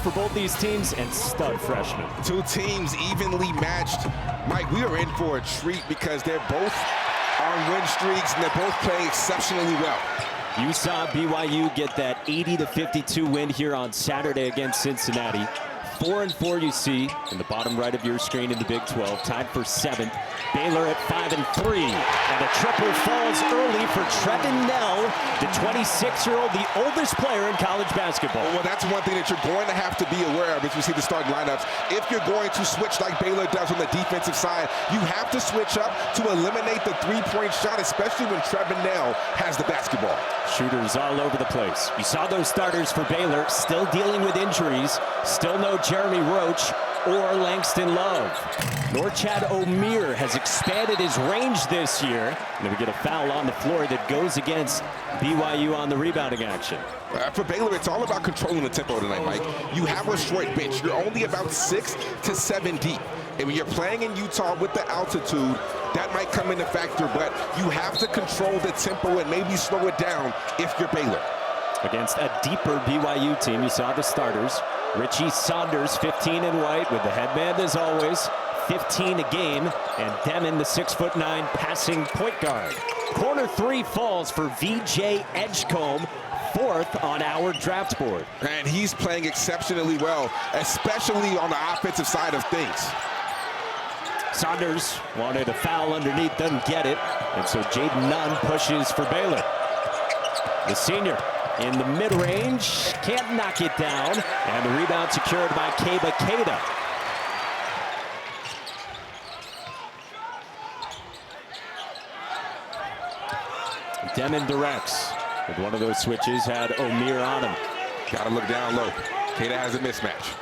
for both these teams and stud freshmen. Two teams evenly matched. Mike, we are in for a treat because they're both on win streaks and they're both playing exceptionally well. You saw BYU get that 80-52 win here on Saturday against Cincinnati. 4-4 you see in the bottom right of your screen in the Big 12, tied for 7th. Baylor at 5-3, and a triple falls early for Trevin Nell, the 26-year-old, the oldest player in college basketball. Well, that's one thing that you're going to have to be aware of as you see the starting lineups. If you're going to switch like Baylor does on the defensive side, you have to switch up to eliminate the three-point shot, especially when Trevin Nell has the basketball. Shooters all over the place. You saw those starters for Baylor still dealing with injuries. Still no Jeremy Roach or Langston Love. Nor Chad Omier has expanded his range this year. And we get a foul on the floor that goes against BYU on the rebounding action. For Baylor, it's all about controlling the tempo tonight, Mike. You have a short bench. You're only about 6 to 7 deep. And when you're playing in Utah with the altitude, that might come into factor, but you have to control the tempo and maybe slow it down if you're Baylor. Against a deeper BYU team, you saw the starters. Richie Saunders, 15 in white, with the headband as always. 15 a game, and Demon, the 6'9" passing point guard. Corner 3 falls for VJ Edgecombe, 4th on our draft board. And he's playing exceptionally well, especially on the offensive side of things. Saunders wanted a foul underneath, doesn't get it, and so Jaden Nunn pushes for Baylor. The senior in the mid-range, can't knock it down, and the rebound secured by Keba Keita. Demon directs. With one of those switches, had Omier on him. Got to look down low. Keita has a mismatch.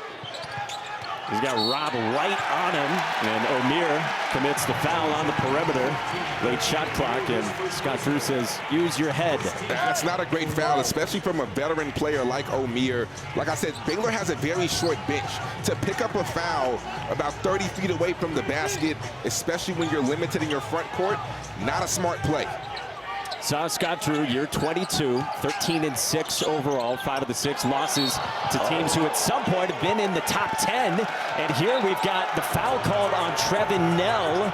He's got Rob right on him, and Omier commits the foul on the perimeter. Late shot clock, and Scott Drew says, use your head. That's not a great foul, especially from a veteran player like Omier. Like I said, Baylor has a very short bench. To pick up a foul about 30 feet away from the basket, especially when you're limited in your front court, not a smart play. Saw Scott Drew, year 22, 13-6 overall, 5 of the 6 losses to teams who at some point have been in the top 10. And here we've got the foul called on Trevin Nell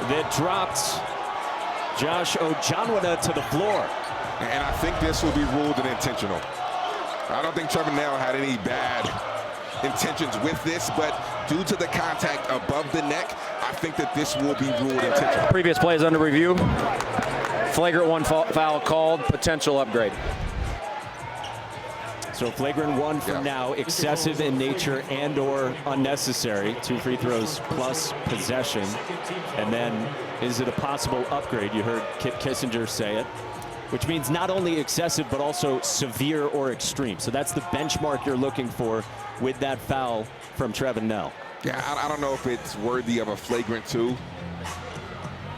that dropped Josh Ojanwada to the floor. And I think this will be ruled intentional. I don't think Trevin Nell had any bad intentions with this, but due to the contact above the neck, I think that this will be ruled intentional. Previous plays under review. Flagrant 1 foul called, potential upgrade. So flagrant 1 from now, excessive in nature and or unnecessary. 2 free throws plus possession. And then is it a possible upgrade? You heard Kip Kissinger say it, which means not only excessive, but also severe or extreme. So that's the benchmark you're looking for with that foul from Trevin Nell. Yeah, I don't know if it's worthy of a flagrant 2.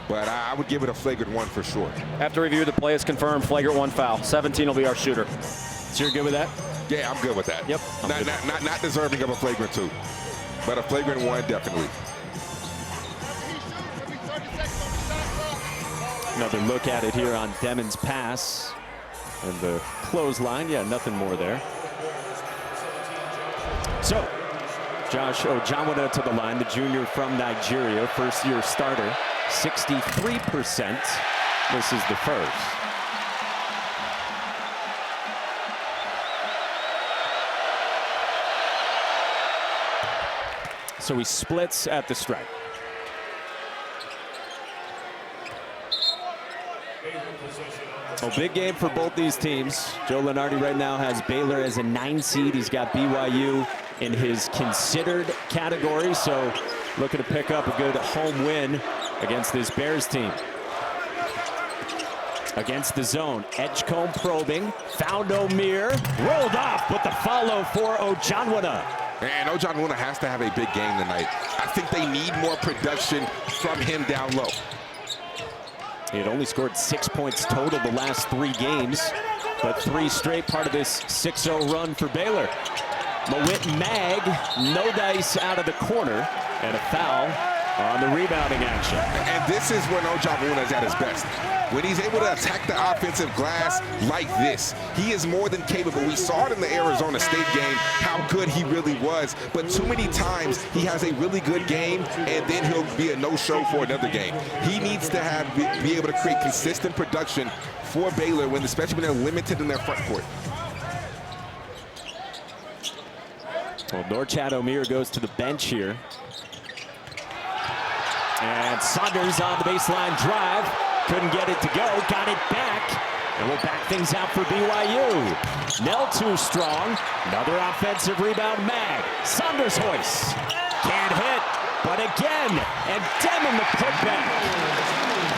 But I would give it a flagrant 1 for sure. After review, the play is confirmed. Flagrant 1 foul. 17 will be our shooter. So you're good with that? Yeah, I'm good with that. Yep. Not deserving of a flagrant 2, but a flagrant 1 definitely. Another look at it here on Demon's pass. And the clothesline, yeah, nothing more there. So, Josh Ojanwada to the line, the junior from Nigeria, first-year starter. 63%. This is the first. So he splits at the stripe. Oh, big game for both these teams. Joe Lunardi right now has Baylor as a 9 seed. He's got BYU in his considered category, so looking to pick up a good home win against this Bears team. Against the zone, Edgecombe probing, found Omier, rolled off, but the follow for Ojanwada. And Ojanwada has to have a big game tonight. I think they need more production from him down low. He had only scored 6 points total the last 3 games, but 3 straight, part of this 6-0 run for Baylor. Mawit Mag, no dice out of the corner, and a foul on the rebounding action. And this is when Ojabuna is at his best. When he's able to attack the offensive glass like this, he is more than capable. We saw it in the Arizona State game, how good he really was. But too many times, he has a really good game, and then he'll be a no-show for another game. He needs to be able to create consistent production for Baylor, especially when they're limited in their front court. Well, Norchad Omier goes to the bench here. And Saunders on the baseline drive. Couldn't get it to go. Got it back. And we'll back things out for BYU. Nell too strong. Another offensive rebound. Mag. Saunders hoists. Can't hit. But again. And Demon the putback.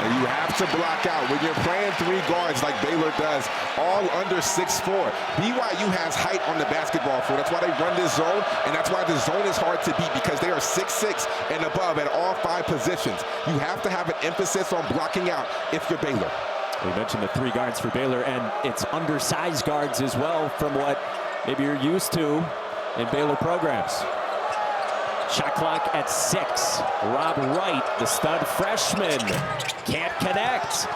And you have to block out. When you're playing 3 guards like Baylor does, all under 6'4", BYU has height on the basketball floor. That's why they run this zone, and that's why the zone is hard to beat, because they are 6'6" and above at all 5 positions. You have to have an emphasis on blocking out if you're Baylor. We mentioned the 3 guards for Baylor, and it's undersized guards as well from what maybe you're used to in Baylor programs. Shot clock at 6. Rob Wright, the stud freshman, can't connect.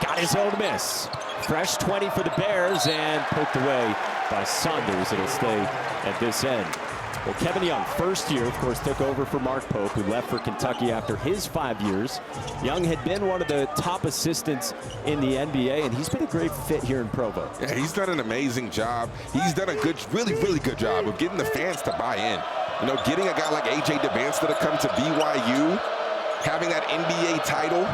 Got his own miss. Fresh 20 for the Bears, and poked away by Saunders. It'll stay at this end. Well, Kevin Young, first year, of course, took over for Mark Pope, who left for Kentucky after his 5 years. Young had been one of the top assistants in the NBA, and he's been a great fit here in Provo. Yeah, he's done an amazing job. He's done a really good job of getting the fans to buy in. You know, getting a guy like A.J. Devanster to come to BYU, having that NBA title,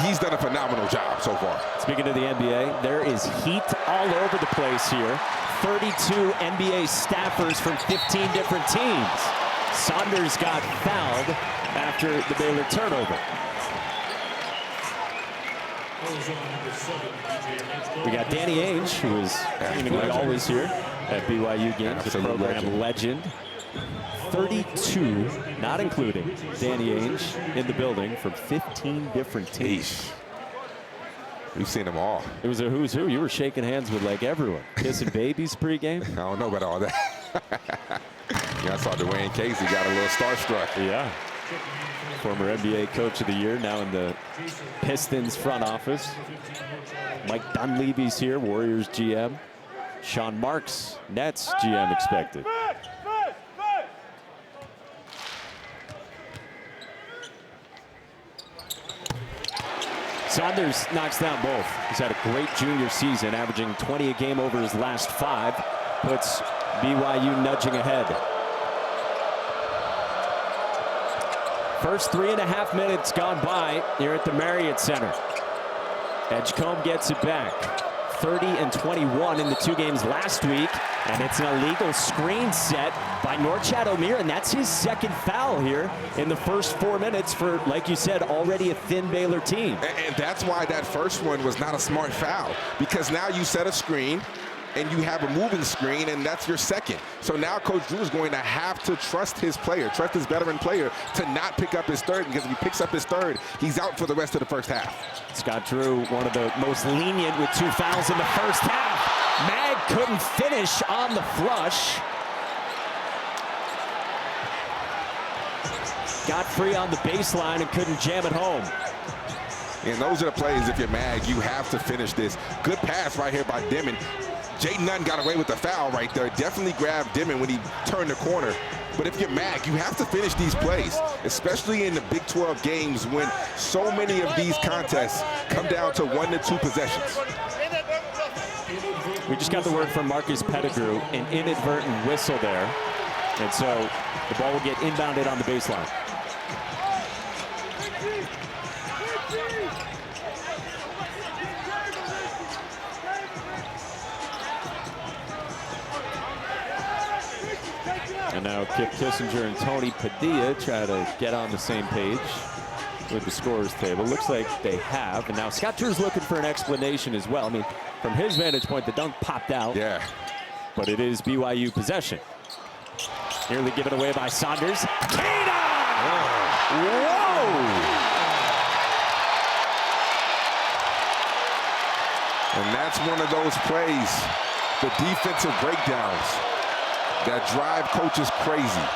he's done a phenomenal job so far. Speaking of the NBA, there is heat all over the place here. 32 NBA staffers from 15 different teams. Saunders got fouled after the Baylor turnover. We got Danny Ainge, who is seemingly always here at BYU games, the program legend. 32, not including Danny Ainge, in the building from 15 different teams. We've seen them all. It was a who's who. You were shaking hands with like everyone. Kissing babies pregame. I don't know about all that. Yeah, I saw Dwayne Casey got a little starstruck. Yeah. Former NBA Coach of the Year, now in the Pistons front office. Mike Dunleavy's here, Warriors GM. Sean Marks, Nets GM expected. Saunders knocks down both. He's had a great junior season, averaging 20 a game over his last 5. Puts BYU nudging ahead. First 3.5 minutes gone by here at the Marriott Center. Edgecombe gets it back. 30 and 21 in the 2 games last week. And it's an illegal screen set by Norchad Omier, and that's his 2nd foul here in the first 4 minutes for, like you said, already a thin Baylor team. And that's why that first one was not a smart foul, because now you set a screen and you have a moving screen, and that's your 2nd. So now Coach Drew is going to have to trust his player, trust his veteran player to not pick up his 3rd, because if he picks up his 3rd, he's out for the rest of the first half. Scott Drew, one of the most lenient with 2 fouls in the first half. Mag couldn't finish on the flush. Got free on the baseline and couldn't jam it home. And those are the plays, if you're Mag, you have to finish this. Good pass right here by Dimon. Jaden Nunn got away with the foul right there. Definitely grabbed Dimon when he turned the corner. But if you're Mag, you have to finish these plays, especially in the Big 12 games when so many of these contests come down to 1 to 2 possessions. We just got the word from Marcus Pettigrew, an inadvertent whistle there. And so the ball will get inbounded on the baseline. And now Kip Kissinger and Tony Padilla try to get on the same page with the scorer's table. Looks like they have. And now Scott Drew's looking for an explanation as well. I mean, from his vantage point, the dunk popped out. Yeah. But it is BYU possession. Nearly given away by Saunders. Kana! Whoa! And that's one of those plays, the defensive breakdowns that drive coaches crazy.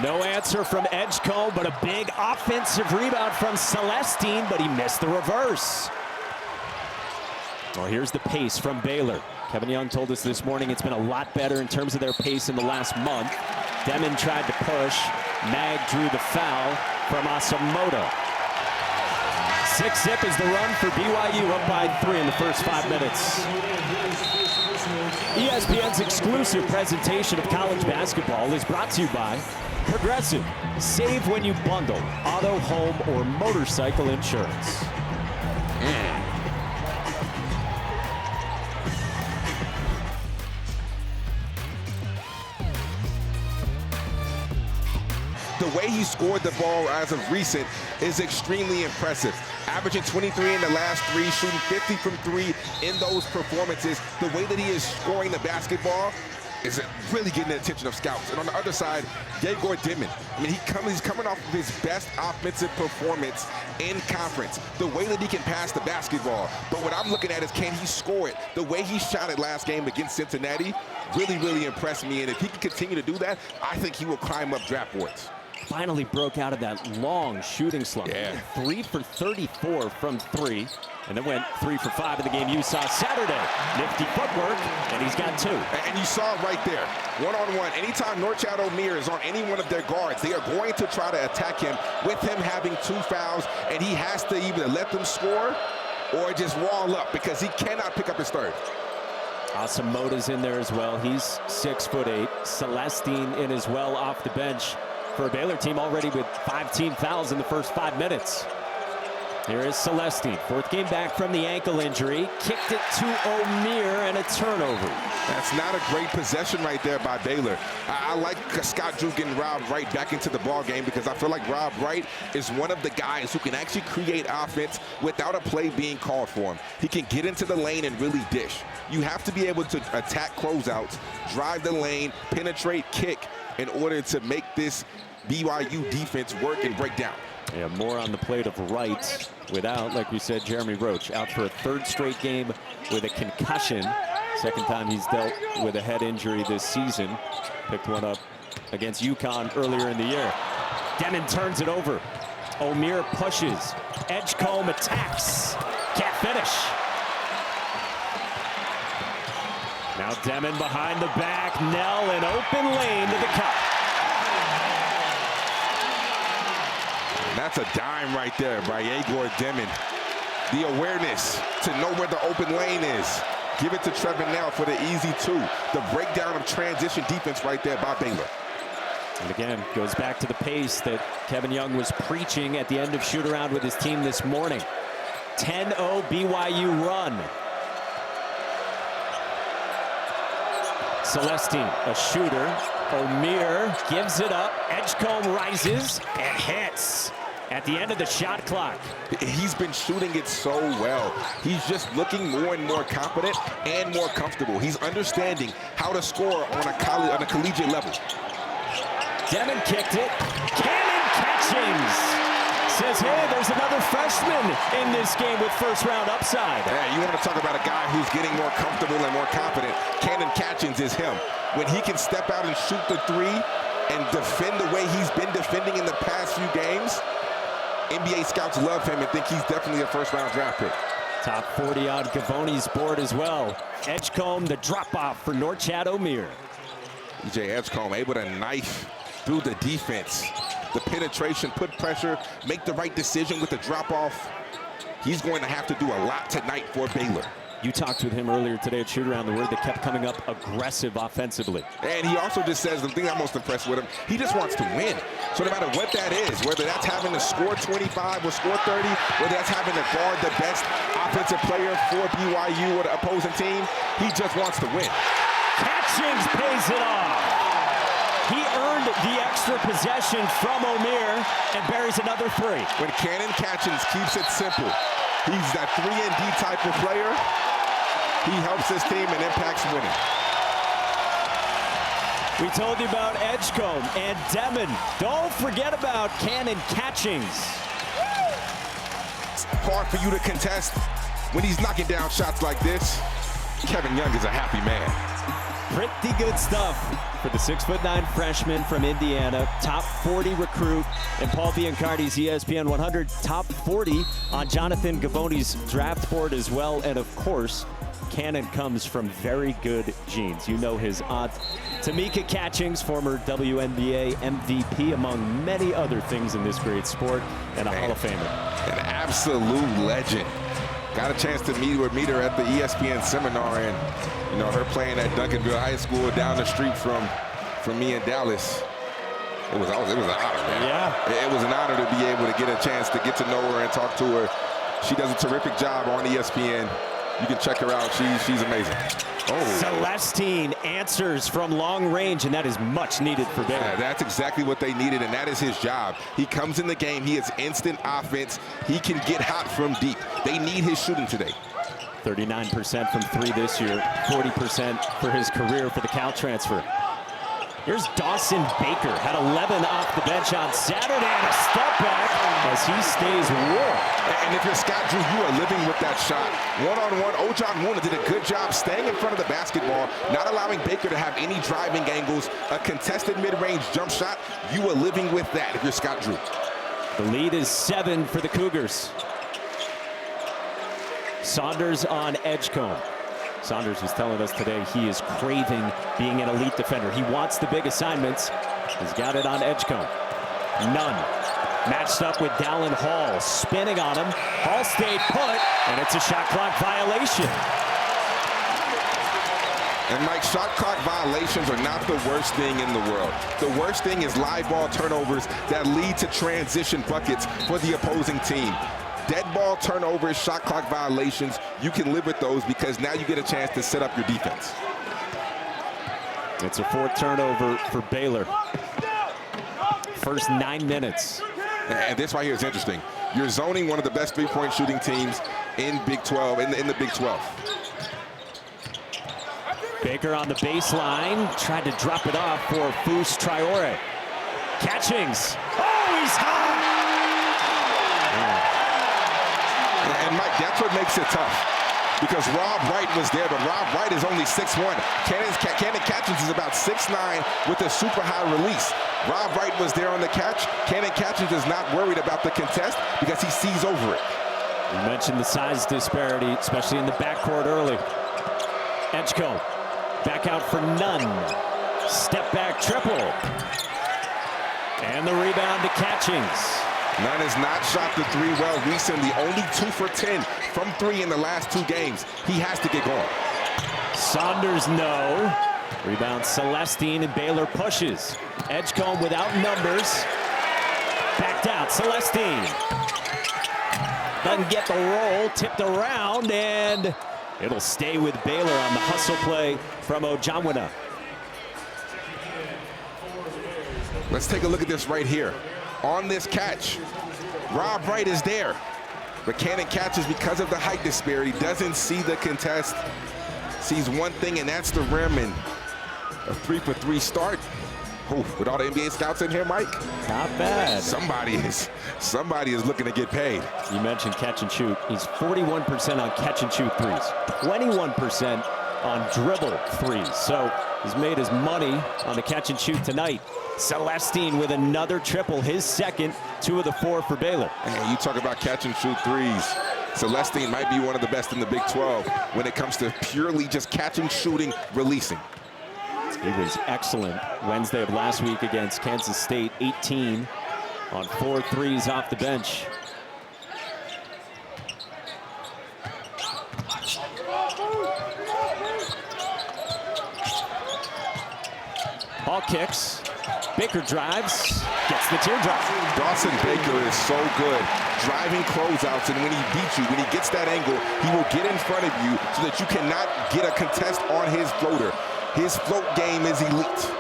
No answer from Edgecombe, but a big offensive rebound from Celestine, but he missed the reverse. Well, here's the pace from Baylor. Kevin Young told us this morning it's been a lot better in terms of their pace in the last month. Demon tried to push. Mag drew the foul from Asamoah. 6-zip is the run for BYU, up by 3 in the first 5 minutes. ESPN's exclusive presentation of college basketball is brought to you by Progressive. Save when you bundle auto, home, or motorcycle insurance. The way he scored the ball as of recent is extremely impressive. Averaging 23 in the last 3, shooting 50 from 3 in those performances. The way that he is scoring the basketball is really getting the attention of scouts. And on the other side, Yegor Dimon. I mean, he's coming off of his best offensive performance in conference. The way that he can pass the basketball. But what I'm looking at is, can he score it? The way he shot it last game against Cincinnati really, really impressed me. And if he can continue to do that, I think he will climb up draft boards. Finally broke out of that long shooting slump. Yeah. 3 for 34 from 3, and then went 3 for 5 in the game you saw Saturday. Nifty footwork, and he's got 2. And you saw it right there, one-on-one. Anytime Norchad Omier is on any one of their guards, they are going to try to attack him with him having 2 fouls, and he has to either let them score or just wall up because he cannot pick up his third. Asamoah's in there as well. He's 6'8". Celestine in as well off the bench for a Baylor team already with 5 team fouls in the first 5 minutes. Here is Celestine, 4th game back from the ankle injury. Kicked it to Omier and a turnover. That's not a great possession right there by Baylor. I like Scott Drew getting Rob Wright back into the ball game because I feel like Rob Wright is one of the guys who can actually create offense without a play being called for him. He can get into the lane and really dish. You have to be able to attack closeouts, drive the lane, penetrate, kick in order to make this BYU defense work and break down. Yeah, more on the plate of Wright without, like we said, Jeremy Roach out for a 3rd straight game with a concussion. 2nd time he's dealt with a head injury this season. Picked one up against UConn earlier in the year. Demon turns it over. Omier pushes. Edgecombe attacks. Can't finish. Now Demon behind the back. Nell in open lane to the cup. That's a dime right there by Yegor Dimon. The awareness to know where the open lane is. Give it to Trevor Nell for the easy 2. The breakdown of transition defense right there by Baylor. And again, goes back to the pace that Kevin Young was preaching at the end of shoot-around with his team this morning. 10-0 BYU run. Celestine, a shooter. Omier gives it up. Edgecombe rises and hits at the end of the shot clock. He's been shooting it so well. He's just looking more and more confident and more comfortable. He's understanding how to score on a collegiate level. Demon kicked it. Cannon Catchings says, hey, there's another freshman in this game with 1st-round upside. Yeah, you want to talk about a guy who's getting more comfortable and more confident. Cannon Catchings is him. When he can step out and shoot the 3 and defend the way he's been defending in the past few games, NBA scouts love him and think he's definitely a 1st-round draft pick. Top 40 on Gavoni's board as well. Edgecombe, the drop-off for Norchad Omier. EJ Edgecombe able to knife through the defense. The penetration, put pressure, make the right decision with the drop-off. He's going to have to do a lot tonight for Baylor. You talked with him earlier today at shoot-around, the word that kept coming up, aggressive offensively. And he also just says, the thing I'm most impressed with him, he just wants to win. So no matter what that is, whether that's having to score 25 or score 30, whether that's having to guard the best offensive player for BYU or the opposing team, he just wants to win. Catchings pays it off. He earned the extra possession from Omier and buries another 3. When Cannon Catchings keeps it simple, he's that 3-and-D type of player. He helps his team and impacts winning. We told you about Edgecombe and Demon. Don't forget about Cannon Catchings. It's hard for you to contest when he's knocking down shots like this. Kevin Young is a happy man. Pretty good stuff for the 6'9" freshman from Indiana, top 40 recruit, and Paul Biancardi's ESPN 100 top 40 on Jonathan Gavoni's draft board as well. And of course, Cannon comes from very good genes. You know his aunt, Tamika Catchings, former WNBA MVP, among many other things in this great sport, and a Hall of Famer. An absolute legend. Got a chance to meet her at the ESPN seminar, and you know, her playing at Duncanville High School down the street from me in Dallas. It was an honor, man. Yeah. It was an honor to be able to get a chance to get to know her and talk to her. She does a terrific job on ESPN. You can check her out. She's amazing. Oh. Celestine answers from long range, and that is much needed for Baylor. Yeah, that's exactly what they needed, and that is his job. He comes in the game. He has instant offense. He can get hot from deep. They need his shooting today. 39% from three this year, 40% for his career for the Cal transfer. Here's Dawson Baker, had 11 off the bench on Saturday, and a step back as he stays warm. And if you're Scott Drew, you are living with that shot. One-on-one, Ojon Moona did a good job staying in front of the basketball, not allowing Baker to have any driving angles. A contested mid-range jump shot, you are living with that if you're Scott Drew. The lead is 7 for the Cougars. Saunders on Edgecombe. Saunders was telling us today he is craving being an elite defender. He wants the big assignments. He's got it on Edgecombe. Nunn matched up with Dallin Hall, spinning on him. Hall stayed put, and it's a shot clock violation. And Mike, shot clock violations are not the worst thing in the world. The worst thing is live ball turnovers that lead to transition buckets for the opposing team. Dead ball turnovers, shot clock violations, you can live with those because now you get a chance to set up your defense. It's a 4th turnover for Baylor. First 9 minutes. And this right here is interesting. You're zoning one of the best three-point shooting teams in Big 12, in the Big 12. Baker on the baseline, tried to drop it off for Fus Traore. Catchings. Oh, he's hot! And Mike, that's what makes it tough. Because Rob Wright was there, but Rob Wright is only 6'1". Cannon Catchings is about 6'9" with a super high release. Rob Wright was there on the catch. Cannon Catchings is not worried about the contest because he sees over it. You mentioned the size disparity, especially in the backcourt early. Edgecombe back out for Nunn. Step back triple. And the rebound to Catchings. Nunn has not shot the three well recently. Only 2 for 10 from 3 in the last 2 games. He has to get going. Saunders, no. Rebound Celestine, and Baylor pushes. Edgecombe without numbers. Backed out, Celestine. Doesn't get the roll, tipped around, and it'll stay with Baylor on the hustle play from Ojamwina. Let's take a look at this right here. On this catch, Rob Wright is there, but Cannon Catches, because of the height disparity, doesn't see the contest, sees one thing, and that's the rim, and a 3-for-3 start. Oh, with all the NBA scouts in here, Mike, Not bad. somebody is looking to get paid. You mentioned catch and shoot. He's 41% on catch and shoot threes, 21% on dribble threes. So he's made his money on the catch and shoot tonight. Celestine with another triple, his second, 2 of the 4 for Baylor. And you talk about catch and shoot threes. Celestine might be one of the best in the Big 12 when it comes to purely just catching, shooting, releasing. He was excellent Wednesday of last week against Kansas State, 18 on 4 threes off the bench. Ball kicks. Baker drives, gets the teardrop. Dawson Baker is so good driving closeouts, and when he beats you, when he gets that angle, he will get in front of you so that you cannot get a contest on his floater. His float game is elite.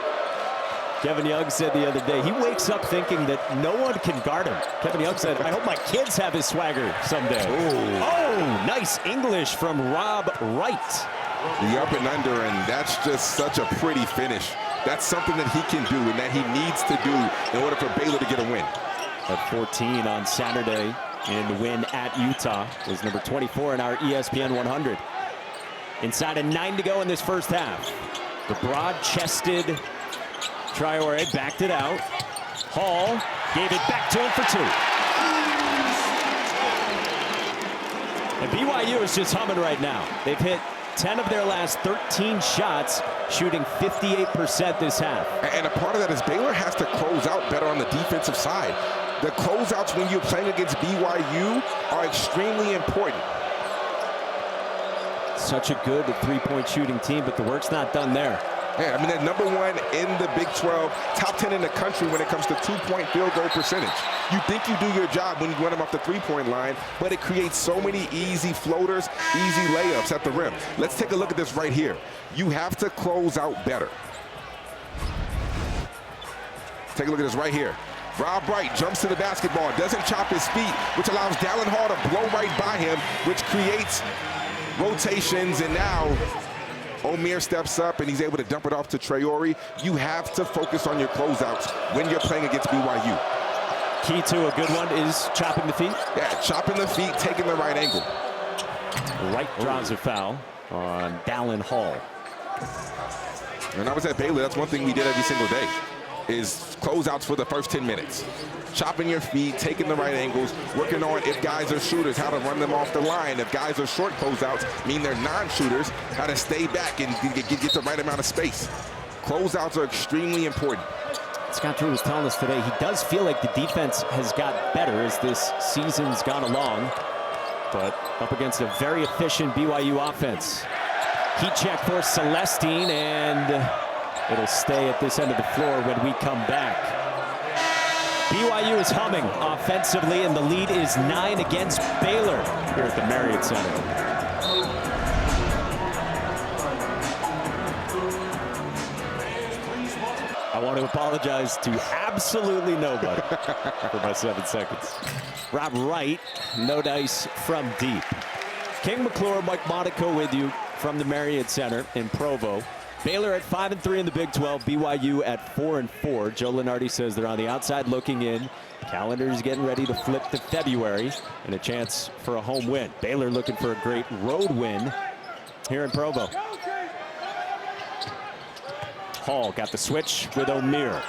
Kevin Young said the other day, he wakes up thinking that no one can guard him. Kevin Young said, I hope my kids have his swagger someday. Ooh. Oh, nice English from Rob Wright. The up and under, and that's just such a pretty finish. That's something that he can do and that he needs to do in order for Baylor to get a win. At 14 on Saturday in the win at Utah was number 24 in our ESPN 100. Inside of 9 to go in this first half. The broad-chested Traore backed it out. Hall gave it back to him for 2. And BYU is just humming right now. They've hit 10 of their last 13 shots, shooting 58% this half. And a part of that is Baylor has to close out better on the defensive side. The closeouts when you're playing against BYU are extremely important. Such a good three-point shooting team, but the work's not done there. Yeah, I mean, they're #1 in the Big 12, top 10 in the country when it comes to two-point field goal percentage. You think you do your job when you run them off the three-point line, but it creates so many easy floaters, easy layups at the rim. Let's take a look at this right here. You have to close out better. Take a look at this right here. Rob Wright jumps to the basketball, doesn't chop his feet, which allows Dallin Hall to blow right by him, which creates rotations, and now Omier steps up and he's able to dump it off to Traore. You have to focus on your closeouts when you're playing against BYU. Key to a good one is chopping the feet. Yeah, chopping the feet, taking the right angle. Wright draws a foul on Dallin Hall. When I was at Baylor, that's one thing we did every single day, is closeouts for the first 10 minutes. Chopping your feet, taking the right angles, working on, if guys are shooters, how to run them off the line. If guys are short closeouts, mean they're non-shooters, how to stay back and get the right amount of space. Closeouts are extremely important. Scott Drew was telling us today he does feel like the defense has got better as this season's gone along, but up against a very efficient BYU offense. Heat check for Celestine, and it'll stay at this end of the floor when we come back. BYU is humming offensively, and the lead is 9 against Baylor here at the Marriott Center. I want to apologize to absolutely nobody for my 7 seconds. Rob Wright, no dice from deep. King McClure, Mike Monaco with you from the Marriott Center in Provo. Baylor at 5-3 in the Big 12, BYU at 4-4. Joe Lunardi says they're on the outside looking in. Calendar's getting ready to flip to February and a chance for a home win. Baylor looking for a great road win here in Provo. Hall got the switch with Omier.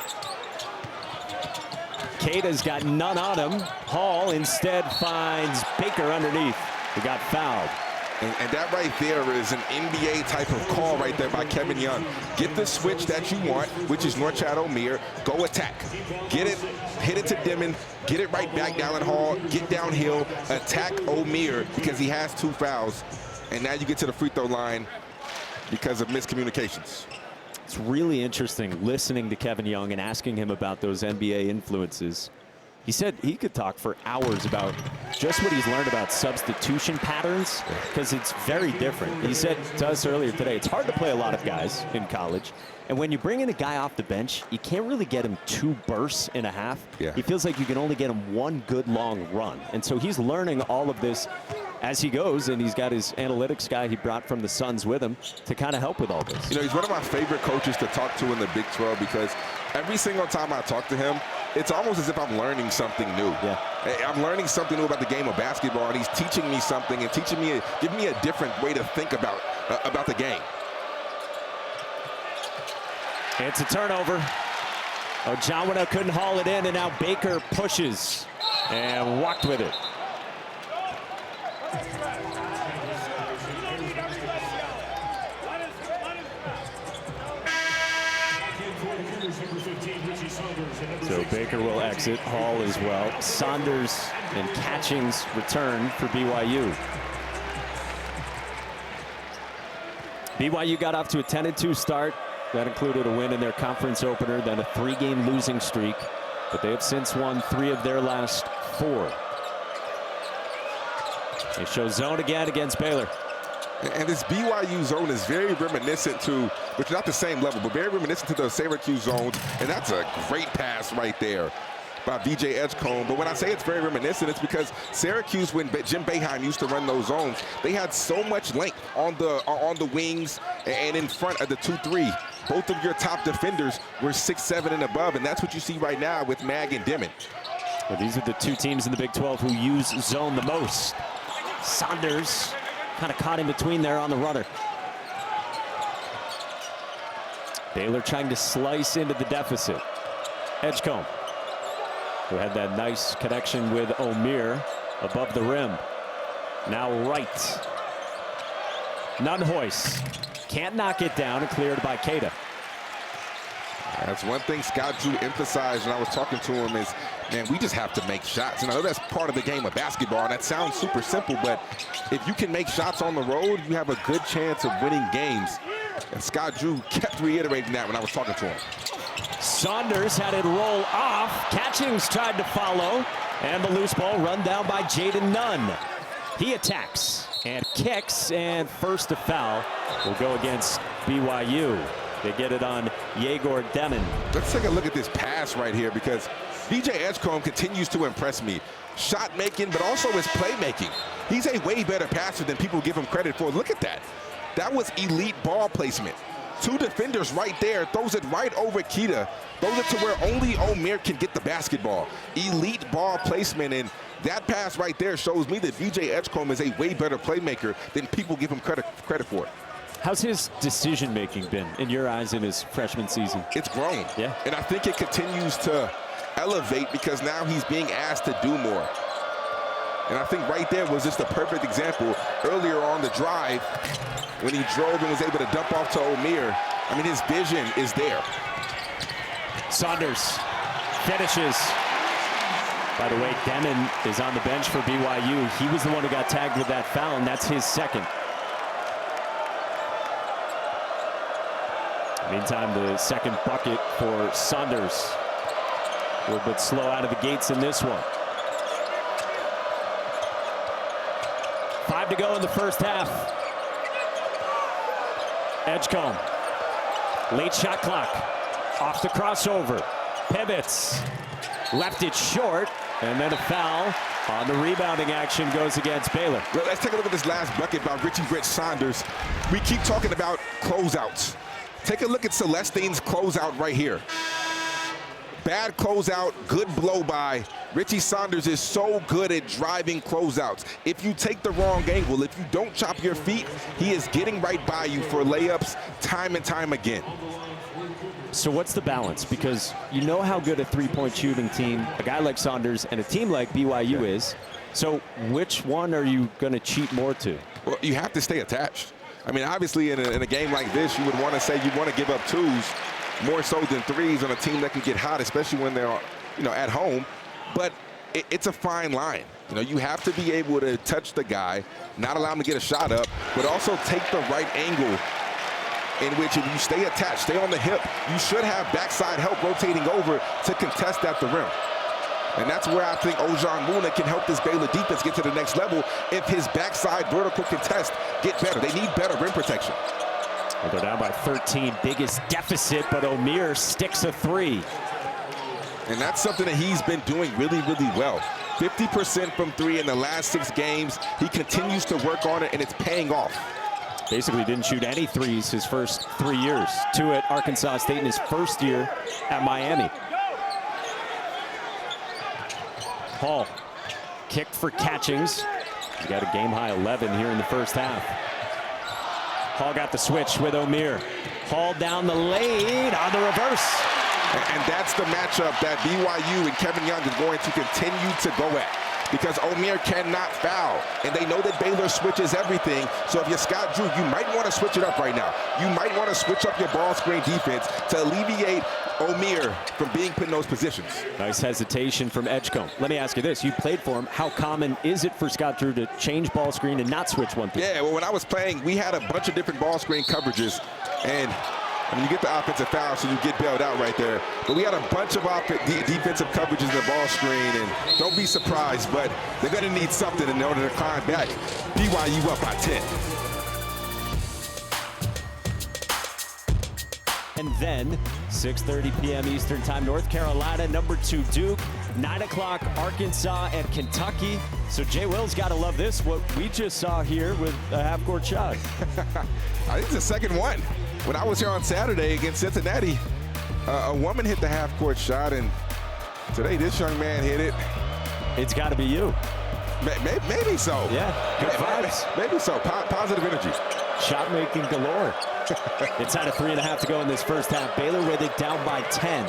Keita's got none on him. Hall instead finds Baker underneath. He got fouled. And that right there is an NBA type of call right there by Kevin Young. Get the switch that you want, which is Norchad Omier. Go attack. Get it, hit it to Dimon, get it right back down in Hall, get downhill, attack Omier because he has 2 fouls. And now you get to the free throw line because of miscommunications. It's really interesting listening to Kevin Young and asking him about those NBA influences. He said he could talk for hours about just what he's learned about substitution patterns, because it's very different. He said to us earlier today, it's hard to play a lot of guys in college. And when you bring in a guy off the bench, you can't really get him 2 bursts in a half. Yeah. He feels like you can only get him 1 good long run. And so he's learning all of this as he goes, and he's got his analytics guy he brought from the Suns with him to kind of help with all this. You know, he's one of my favorite coaches to talk to in the Big 12 because every single time I talk to him, it's almost as if I'm learning something new. Yeah. I'm learning something new about the game of basketball, and he's teaching me something and teaching me, giving me a different way to think about the game. It's a turnover. Ojawana couldn't haul it in, and now Baker pushes and walked with it. So Baker will exit, Hall as well. Saunders and Catchings return for BYU. BYU got off to a 10-2 start. That included a win in their conference opener, then a 3-game losing streak. But they have since won 3 of their last 4. They show zone again against Baylor. And this BYU zone is very reminiscent to, which is not the same level, but very reminiscent to the Syracuse zones. And that's a great pass right there by VJ Edgecombe. But when I say it's very reminiscent, it's because Syracuse, when Jim Boeheim used to run those zones, they had so much length on the wings and in front of the 2-3. Both of your top defenders were 6'7" and above, and that's what you see right now with Mag and Dimon. Well, these are the 2 teams in the Big 12 who use zone the most. Saunders kind of caught in between there on the runner. Baylor trying to slice into the deficit. Edgecombe, who had that nice connection with Omier above the rim. Now right. Nunhoist can't knock it down and cleared by Keita. That's one thing Scott Drew emphasized when I was talking to him is, man, we just have to make shots. And I know that's part of the game of basketball, and that sounds super simple, but if you can make shots on the road, you have a good chance of winning games. And Scott Drew kept reiterating that when I was talking to him. Saunders had it roll off. Catchings tried to follow, and the loose ball run down by Jaden Nunn. He attacks and kicks, and first to foul will go against BYU. They get it on Yegor Demon. Let's take a look at this pass right here, because BJ Edgecombe continues to impress me. Shot making, but also his playmaking. He's a way better passer than people give him credit for. Look at that. That was elite ball placement. Two defenders right there, throws it right over Keita. Throws it to where only Omier can get the basketball. Elite ball placement, and that pass right there shows me that BJ Edgecombe is a way better playmaker than people give him credit for it. How's his decision-making been in your eyes in his freshman season? It's grown. Yeah. And I think it continues to elevate because now he's being asked to do more. And I think right there was just a perfect example. Earlier on the drive, when he drove and was able to dump off to Omier, I mean, his vision is there. Saunders finishes. By the way, Demon is on the bench for BYU. He was the one who got tagged with that foul, and that's his second. Meantime, the second bucket for Saunders. A little bit slow out of the gates in this one. 5 to go in the first half. Edgecombe. Late shot clock. Off the crossover. Pivots. Left it short. And then a foul on the rebounding action goes against Baylor. Let's take a look at this last bucket by Richie Rich Saunders. We keep talking about closeouts. Take a look at Celestine's closeout right here. Bad closeout, good blow by. Richie Saunders is so good at driving closeouts. If you take the wrong angle, if you don't chop your feet, he is getting right by you for layups time and time again. So what's the balance? Because you know how good a three-point shooting team, a guy like Saunders and a team like BYU is. So which one are you going to cheat more to? Well, you have to stay attached. I mean, obviously, in a game like this, you would want to say you want to give up twos more so than threes on a team that can get hot, especially when they're, at home. But it's a fine line. You have to be able to touch the guy, not allow him to get a shot up, but also take the right angle in which if you stay attached, stay on the hip, you should have backside help rotating over to contest at the rim. And that's where I think Ojan Muna can help this Baylor defense get to the next level if his backside vertical contest get better. They need better rim protection. They go down by 13, biggest deficit, but Omier sticks a three. And that's something that he's been doing really, really well. 50% from three in the last 6 games. He continues to work on it, and it's paying off. Basically didn't shoot any threes his first 3 years. 2 at Arkansas State in his first year at Miami. Hall kicked for Catchings. He's got a game-high 11 here in the first half. Hall got the switch with Omier. Hall down the lane on the reverse. And that's the matchup that BYU and Kevin Young is going to continue to go at, because Omier cannot foul. And they know that Baylor switches everything. So if you're Scott Drew, you might want to switch it up right now. You might want to switch up your ball screen defense to alleviate Omier from being put in those positions. Nice hesitation from Edgecombe. Let me ask you this. You played for him. How common is it for Scott Drew to change ball screen and not switch one thing? Yeah, well, when I was playing, we had a bunch of different ball screen coverages. And you get the offensive foul, so you get bailed out right there. But we had a bunch of defensive coverages in the ball screen, and don't be surprised, but they're going to need something in order to climb back. BYU up by 10. And then 6:30 p.m. Eastern Time, North Carolina, #2 Duke, 9 o'clock Arkansas and Kentucky. So Jay Will's got to love this, what we just saw here with a half-court shot. I think it's the second one. When I was here on Saturday against Cincinnati, a woman hit the half-court shot, and today this young man hit it. It's got to be you. Maybe so. Yeah, good vibes. Maybe so. Positive energy. Shot making galore. Inside of 3.5 to go in this first half. Baylor with it down by 10.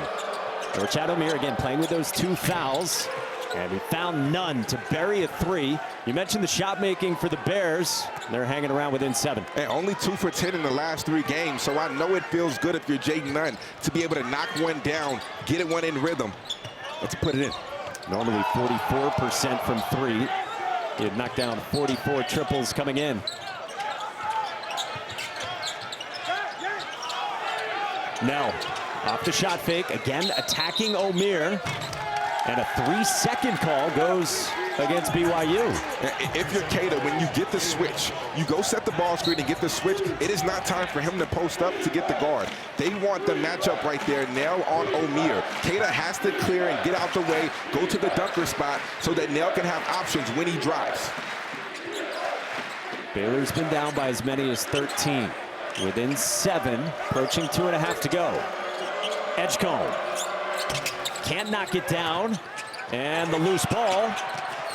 Omier again playing with those 2 fouls. And he found none to bury a 3. You mentioned the shot making for the Bears. They're hanging around within 7. And only 2 for 10 in the last 3 games. So I know it feels good if you're Jaden Nunn to be able to knock one down, get it one in rhythm, and to put it in. Normally 44% from 3. He had knocked down 44 triples coming in. Nell off the shot fake, again attacking Omier. And a 3-second call goes against BYU. If you're Cater, when you get the switch, you go set the ball screen and get the switch. It is not time for him to post up to get the guard. They want the matchup right there, Nell on Omier. Cater has to clear and get out the way, go to the dunker spot so that Nell can have options when he drives. Baylor's been down by as many as 13. Within 7, approaching 2.5 to go. Edgecombe. Can't knock it down. And the loose ball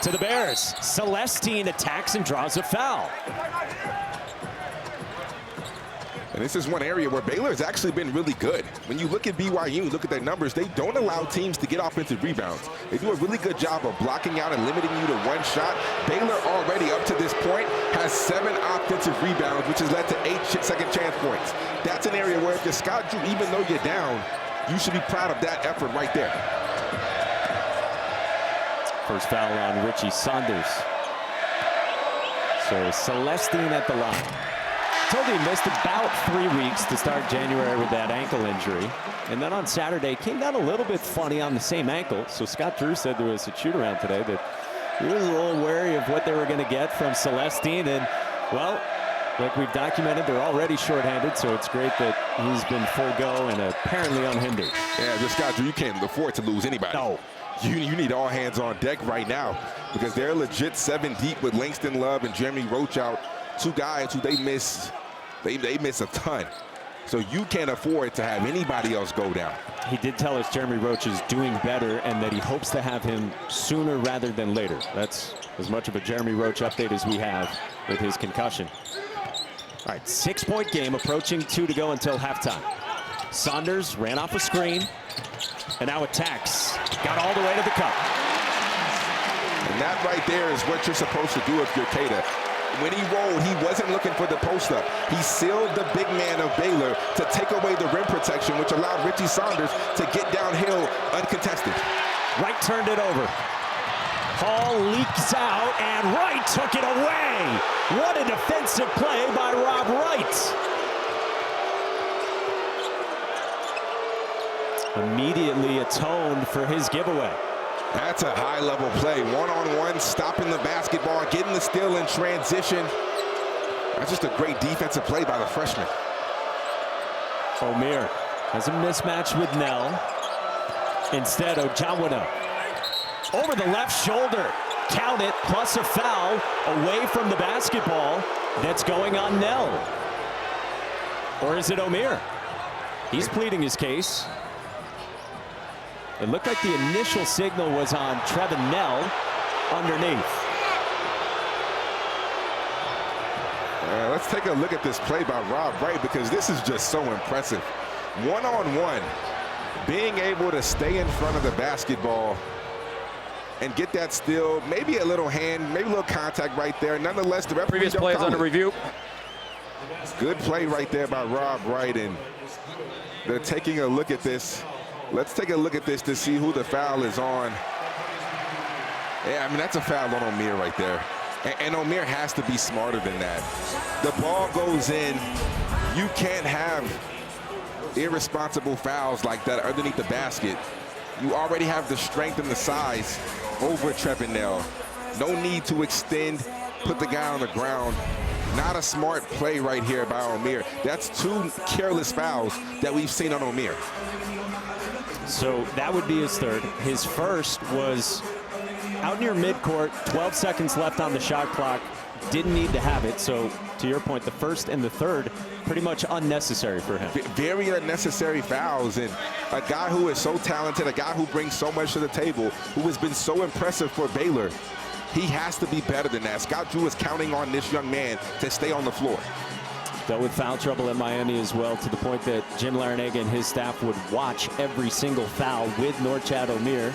to the Bears. Celestine attacks and draws a foul. And this is one area where Baylor has actually been really good. When you look at BYU, look at their numbers, they don't allow teams to get offensive rebounds. They do a really good job of blocking out and limiting you to 1 shot. Baylor already up to this point has 7 offensive rebounds, which has led to 8 second chance points. That's an area where if you're Scott Drew, even though you're down, you should be proud of that effort right there. First foul on Richie Saunders. So Celestine at the line. Told he missed about 3 weeks to start January with that ankle injury. And then on Saturday, came down a little bit funny on the same ankle. So Scott Drew said there was a shoot-around today that he was a little wary of what they were going to get from Celestine. And, well, like we've documented, they're already shorthanded, so it's great that he's been full go and apparently unhindered. Yeah, just Scott Drew, you can't afford to lose anybody. No. You need all hands on deck right now because they're legit 7 deep with Langston Love and Jeremy Roach out. 2 guys who they miss a ton. So you can't afford to have anybody else go down. He did tell us Jeremy Roach is doing better and that he hopes to have him sooner rather than later. That's as much of a Jeremy Roach update as we have with his concussion. All right, 6-point game, approaching 2 to go until halftime. Saunders ran off a screen and now attacks. Got all the way to the cup. And that right there is what you're supposed to do if you're Cater. When he rolled, he wasn't looking for the post-up. He sealed the big man of Baylor to take away the rim protection, which allowed Richie Saunders to get downhill uncontested. Wright turned it over. Hall leaks out, and Wright took it away. What a defensive play by Rob Wright. Immediately atoned for his giveaway. That's a high-level play. One-on-one, stopping the basketball, getting the steal in transition. That's just a great defensive play by the freshman. Omier has a mismatch with Nell. Instead, Ojawada over the left shoulder. Count it, plus a foul away from the basketball. That's going on Nell. Or is it Omier? He's pleading his case. It looked like the initial signal was on Trevin Nell underneath. Let's take a look at this play by Rob Wright because this is just so impressive. One-on-one, being able to stay in front of the basketball and get that steal, maybe a little hand, maybe a little contact right there. Nonetheless, the referee previous plays under review. Good play right there by Rob Wright, and they're taking a look at this. Let's take a look at this to see who the foul is on. Yeah, I mean, that's a foul on Omier right there. And Omier has to be smarter than that. The ball goes in. You can't have irresponsible fouls like that underneath the basket. You already have the strength and the size over Trevin Nell. No need to extend, put the guy on the ground. Not a smart play right here by Omier. That's 2 careless fouls that we've seen on Omier. So that would be his third. His first was out near midcourt, 12 seconds left on the shot clock. Didn't need to have it. So to your point, the first and the third, pretty much unnecessary for him. Very unnecessary fouls, and a guy who is so talented, a guy who brings so much to the table, who has been so impressive for Baylor, he has to be better than that. Scott Drew is counting on this young man to stay on the floor. Dealt with foul trouble at Miami as well, to the point that Jim Larinaga and his staff would watch every single foul with Norchad Omier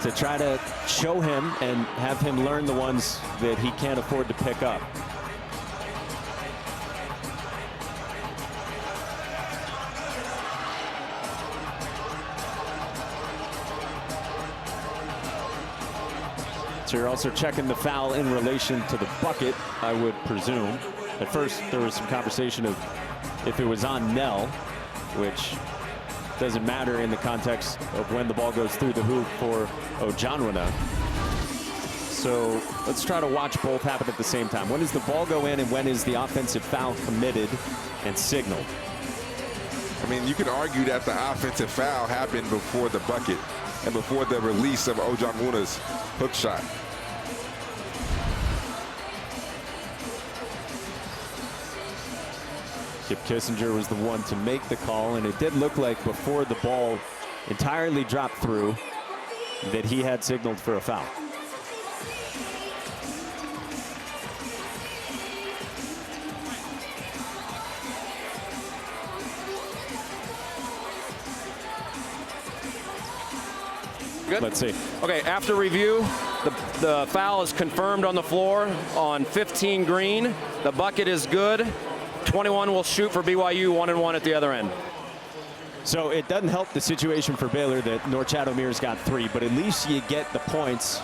to try to show him and have him learn the ones that he can't afford to pick up. So you're also checking the foul in relation to the bucket, I would presume. At first, there was some conversation of if it was on Nell, which doesn't matter in the context of when the ball goes through the hoop for Ojanwana. So let's try to watch both happen at the same time. When does the ball go in and when is the offensive foul committed and signaled? I mean, you can argue that the offensive foul happened before the bucket and before the release of Ojanwuna's hook shot. Kip Kissinger was the one to make the call, and it did look like before the ball entirely dropped through that he had signaled for a foul. Good. Let's see. Okay, after review, the foul is confirmed on the floor on 15 green. The bucket is good. 21 will shoot for BYU, 1-1 at the other end. So it doesn't help the situation for Baylor that Norchad Omier's got 3, but at least you get the points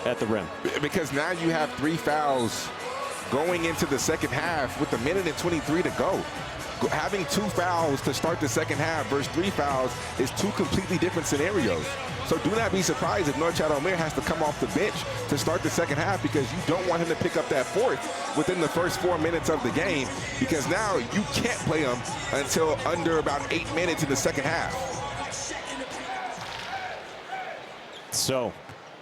at the rim. Because now you have 3 fouls going into the second half with 1:23 to go. Having 2 fouls to start the second half versus 3 fouls is 2 completely different scenarios. So do not be surprised if Norchad Omier has to come off the bench to start the second half, because you don't want him to pick up that 4th within the first 4 minutes of the game, because now you can't play him until under about 8 minutes in the second half. So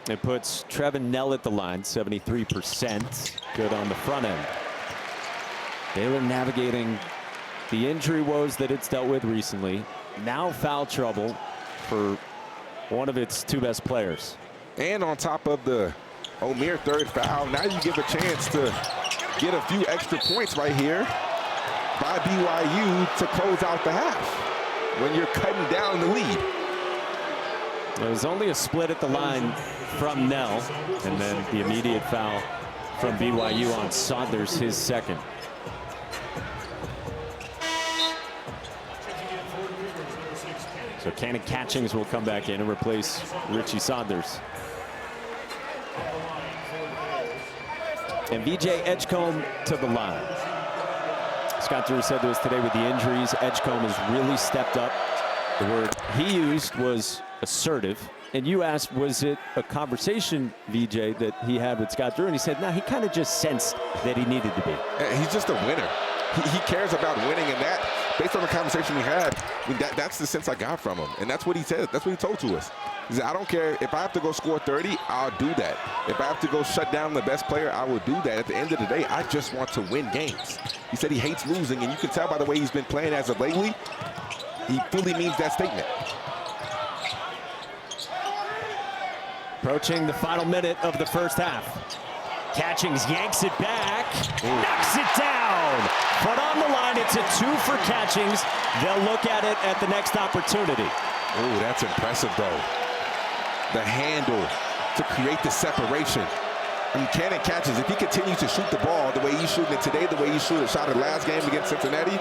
it puts Trevin Nell at the line, 73%, good on the front end. Baylor navigating the injury woes that it's dealt with recently. Now foul trouble for one of its 2 best players. And on top of the Omier 3rd foul, now you give a chance to get a few extra points right here by BYU to close out the half when you're cutting down the lead. It was only a split at the line from Nell, and then the immediate foul from BYU on Saunders, his 2nd. So Cannon Catchings will come back in and replace Richie Saunders. And VJ Edgecombe to the line. Scott Drew said to us today with the injuries, Edgecombe has really stepped up. The word he used was assertive. And you asked, was it a conversation, VJ, that he had with Scott Drew? And he said, no, he kind of just sensed that he needed to be. He's just a winner. He cares about winning, and that, based on the conversation we had, I mean, that's the sense I got from him. And that's what he said. That's what he told to us. He said, I don't care. If I have to go score 30, I'll do that. If I have to go shut down the best player, I will do that. At the end of the day, I just want to win games. He said he hates losing, and you can tell by the way he's been playing as of lately, he fully means that statement. Approaching the final minute of the first half. Catchings yanks it back, knocks it down. Foot on the line, it's a 2 for Catchings. They'll look at it at the next opportunity. Oh, that's impressive, though. The handle to create the separation. I mean, Cannon Catchings, if he continues to shoot the ball the way he's shooting it today, the way he shot it last game against Cincinnati,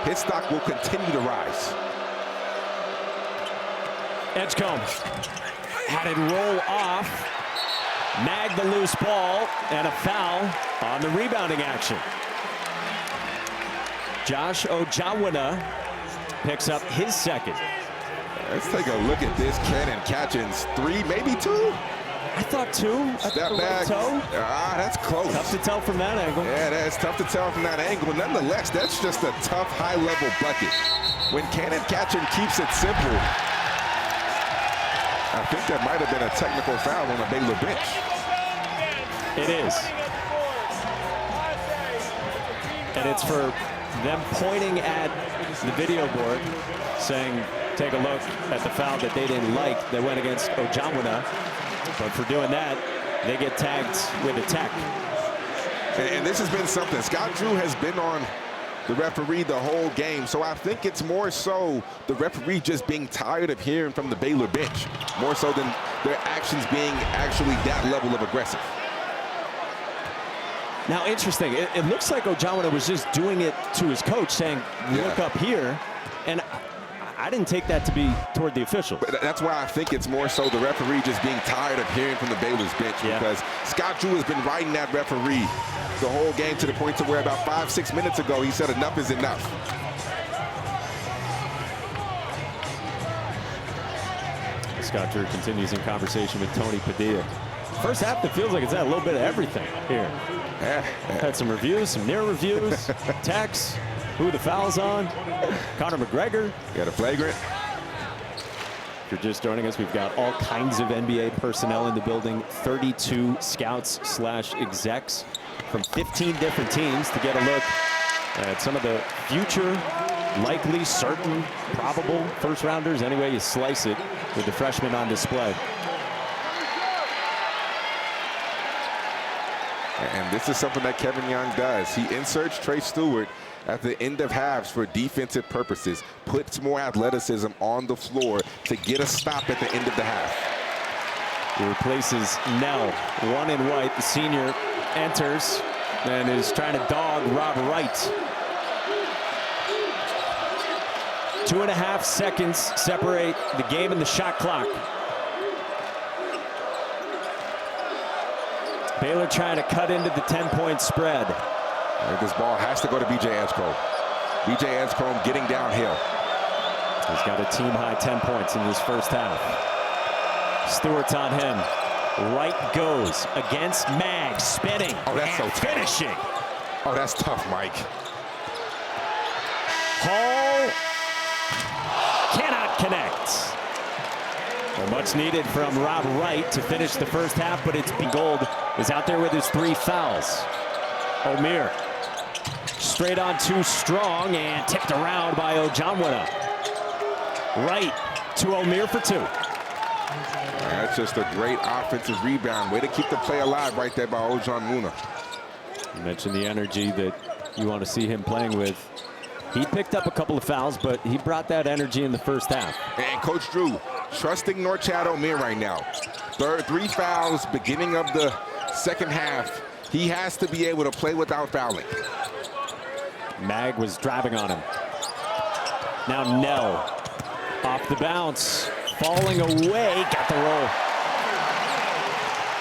his stock will continue to rise. Edgecombe had it roll off, nagged the loose ball, and a foul on the rebounding action. Josh Ojanwana picks up his 2nd. Let's take a look at this. Cannon Catchings, 3, maybe 2. I thought 2. Step back. That's close. Tough to tell from that angle. Yeah, that's tough to tell from that angle. Nonetheless, that's just a tough, high-level bucket. When Cannon Catchings keeps it simple, I think that might have been a technical foul on the Baylor bench. It is. And it's for them pointing at the video board, saying, take a look at the foul that they didn't like that went against Ojanwana. But for doing that, they get tagged with a tech. And this has been something. Scott Drew has been on the referee the whole game. So I think it's more so the referee just being tired of hearing from the Baylor bench, more so than their actions being actually that level of aggressive. Now, interesting. It looks like Ojamwana was just doing it to his coach, saying, look up here. And I didn't take that to be toward the officials. But that's why I think it's more so the referee just being tired of hearing from the Baylor's bench, because Scott Drew has been riding that referee the whole game, to the point to where about 5-6 minutes ago he said enough is enough. Scott Drew continues in conversation with Tony Padilla. First half, it feels like it's had a little bit of everything here. Had some reviews, some near reviews, texts, who the foul's on, Conor McGregor. Got a flagrant. If you're just joining us, we've got all kinds of NBA personnel in the building, 32 scouts/execs from 15 different teams to get a look at some of the future, likely, certain, probable first rounders, any way you slice it, with the freshmen on display. And this is something that Kevin Young does. He inserts Trey Stewart at the end of halves for defensive purposes, puts more athleticism on the floor to get a stop at the end of the half. He replaces Nell, one in white. The senior enters and is trying to dog Rob Wright. 2.5 seconds separate the game and the shot clock. Baylor trying to cut into the 10-point spread. This ball has to go to B.J. Anscombe. B.J. Anscombe getting downhill. He's got a team-high 10 points in this first half. Stewart's on him. Wright goes against Mag, spinning. Oh, that's so tough. Finishing. Oh, that's tough, Mike. Hall cannot connect. Well, much needed from Rob Wright to finish the first half, but it's Gold is out there with his 3 fouls. Omier straight on too strong and tipped around by Ojamwana. Wright to Omier for 2. That's just a great offensive rebound. Way to keep the play alive right there by Ojamwana. You mentioned the energy that you want to see him playing with. He picked up a couple of fouls, but he brought that energy in the first half. And Coach Drew trusting Norchad Omier right now. 3 fouls beginning of the second half. He has to be able to play without fouling. Mag was driving on him. Now Nell off the bounce, falling away, got the roll.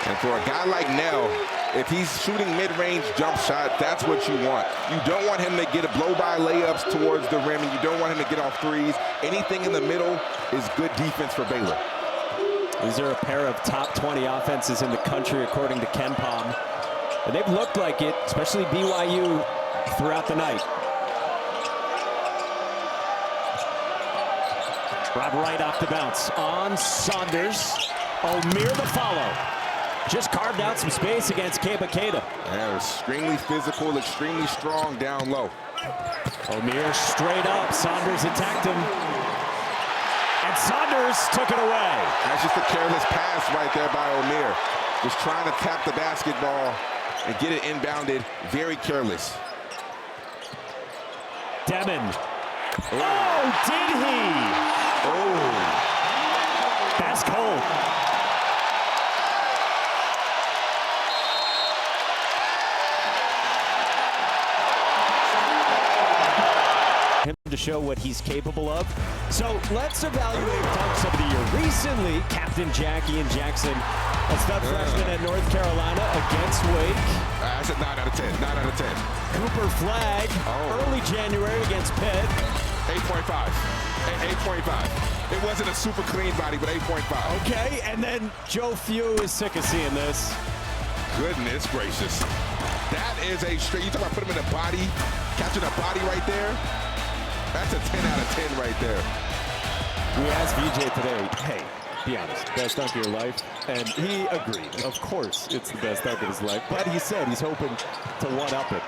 And for a guy like Nell, if he's shooting mid-range jump shot, that's what you want. You don't want him to get a blow-by layups towards the rim, and you don't want him to get off threes. Anything in the middle is good defense for Baylor. These are a pair of top 20 offenses in the country, according to Ken Palm. And they've looked like it, especially BYU, throughout the night. Rob Wright off the bounce on Saunders. Omier the follow. Just carved out some space against Keba Keita. Yeah, extremely physical, extremely strong down low. Omier straight up. Saunders attacked him. And Saunders took it away. That's just a careless pass right there by Omier. Just trying to tap the basketball and get it inbounded. Very careless. Demon. Oh, did he? Oh. That's cold. Him to show what he's capable of. So let's evaluate dunks of the year. Recently, Captain Jackie and Jackson, a stud freshman at North Carolina against Wake. That's a 9 out of 10. 9 out of 10. Cooper Flag, early January against Pitt. 8.5. 8.5. It wasn't a super clean body, but 8.5. Okay, and then Joe Few is sick of seeing this. Goodness gracious. That is a straight, you talk about putting him in a body, catching a body right there. That's a 10 out of 10 right there. We asked VJ today, hey, be honest, best dunk of your life? And he agreed. Of course, it's the best dunk of his life. But he said he's hoping to one-up it.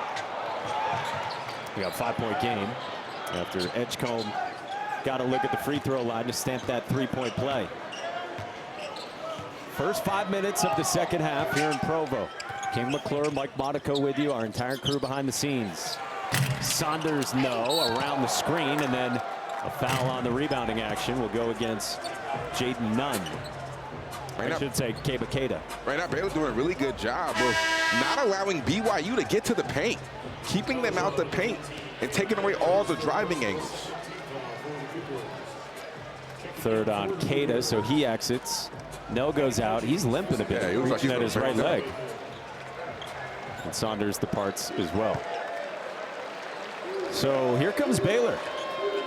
We got a 5-point game after Edgecombe got a look at the free throw line to stamp that 3-point play. First 5 minutes of the second half here in Provo. King McClure, Mike Monaco with you, our entire crew behind the scenes. Saunders, no, around the screen, and then a foul on the rebounding action will go against Jaden Nunn. I should say Kebakeda. Right now, Baylor doing a really good job of not allowing BYU to get to the paint, keeping them out the paint, and taking away all the driving angles. Third on Keda, so he exits. Nell goes out. He's limping a bit, Yeah, he looks like he's at his right down. leg. And Saunders departs as well. So here comes Baylor.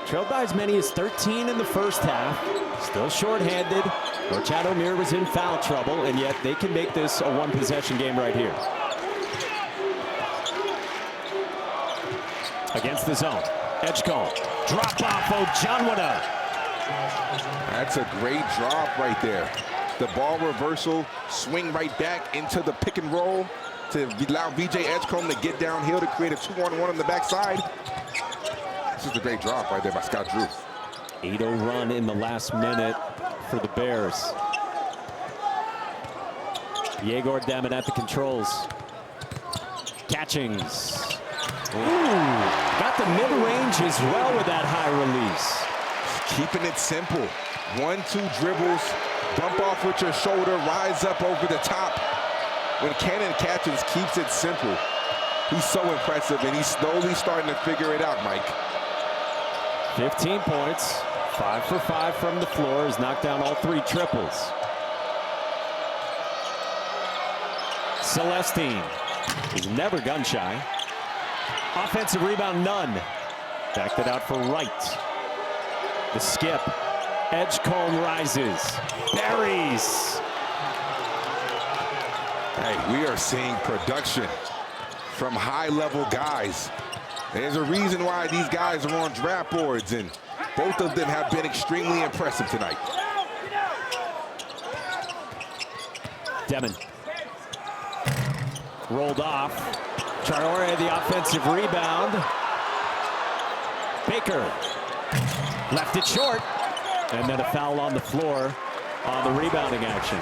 Trailed by as many as 13 in the first half. Still shorthanded. Chad Omier was in foul trouble, and yet they can make this a one-possession game right here. Against the zone. Edgecombe. Drop off Ojanwada. That's a great drop right there. The ball reversal, swing right back into the pick and roll to allow VJ Edgecombe to get downhill to create a 2-on-1 on the backside. This is a great drop right there by Scott Drew. 8-0 run in the last minute for the Bears. Yegor Demon at the controls. Catchings. Ooh, got the mid-range as well with that high release. Keeping it simple. 1-2 dribbles, bump off with your shoulder, rise up over the top. When Cannon Catchings keeps it simple, he's so impressive, and he's slowly starting to figure it out, Mike. 15 points, 5 for 5 from the floor. Has knocked down all 3 triples. Celestine is never gun shy. Offensive rebound, Nunn. Backed it out for Wright. The skip. Edgecombe rises. Buries. Hey, we are seeing production from high-level guys. There's a reason why these guys are on draft boards, and both of them have been extremely impressive tonight. Demon. Rolled off. Traore the offensive rebound. Baker left it short. And then a foul on the floor on the rebounding action.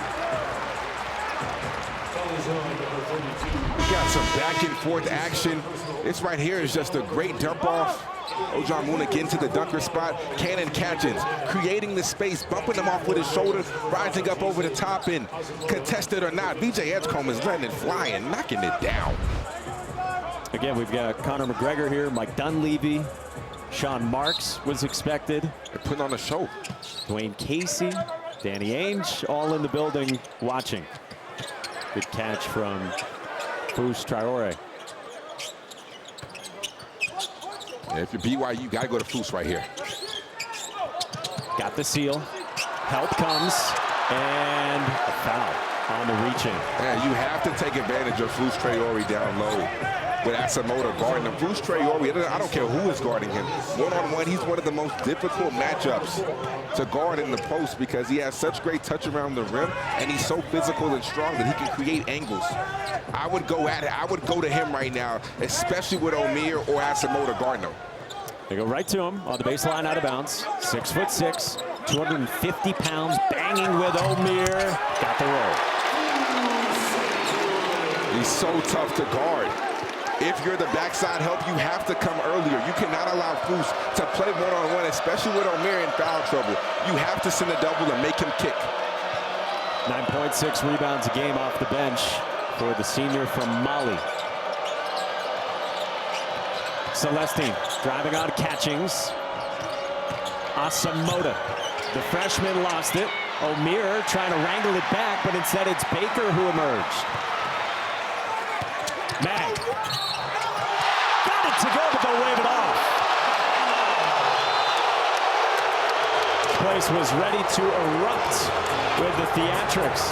We got some back and forth action. This right here is just a great dump off. Ojanwada getting to the dunker spot. Cannon Catchings creating the space, bumping him off with his shoulder, rising up over the top, and contested or not, VJ Edgecombe is letting it fly and knocking it down. Again, we've got Connor McGregor here, Mike Dunleavy, Sean Marks was expected. They're putting on a show. Dwayne Casey, Danny Ainge, all in the building watching. Good catch from Bruce Traore. Yeah, if you're BYU, you got to go to Foose right here. Got the seal. Help comes. And a foul on the reaching. Yeah, you have to take advantage of Foose Traore down low with Asamoah guarding him. Foose Traore, I don't care who is guarding him. One-on-one, he's one of the most difficult matchups to guard in the post because he has such great touch around the rim, and he's so physical and strong that he can create angles. I would go at it. I would go to him right now, especially with Omier or Asamoah guarding him. They go right to him on the baseline out of bounds. 6'6", 250 pounds, banging with Omier. Got the roll. He's so tough to guard. If you're the backside help, you have to come earlier. You cannot allow Foose to play one-on-one, especially with Omier in foul trouble. You have to send a double and make him kick. 9.6 rebounds a game off the bench for the senior from Mali. Celestine driving on Catchings. Asamoah, the freshman, lost it. Omier trying to wrangle it back, but instead it's Baker who emerged. Mag. Got it to go, but they'll wave it off. Place was ready to erupt with the theatrics.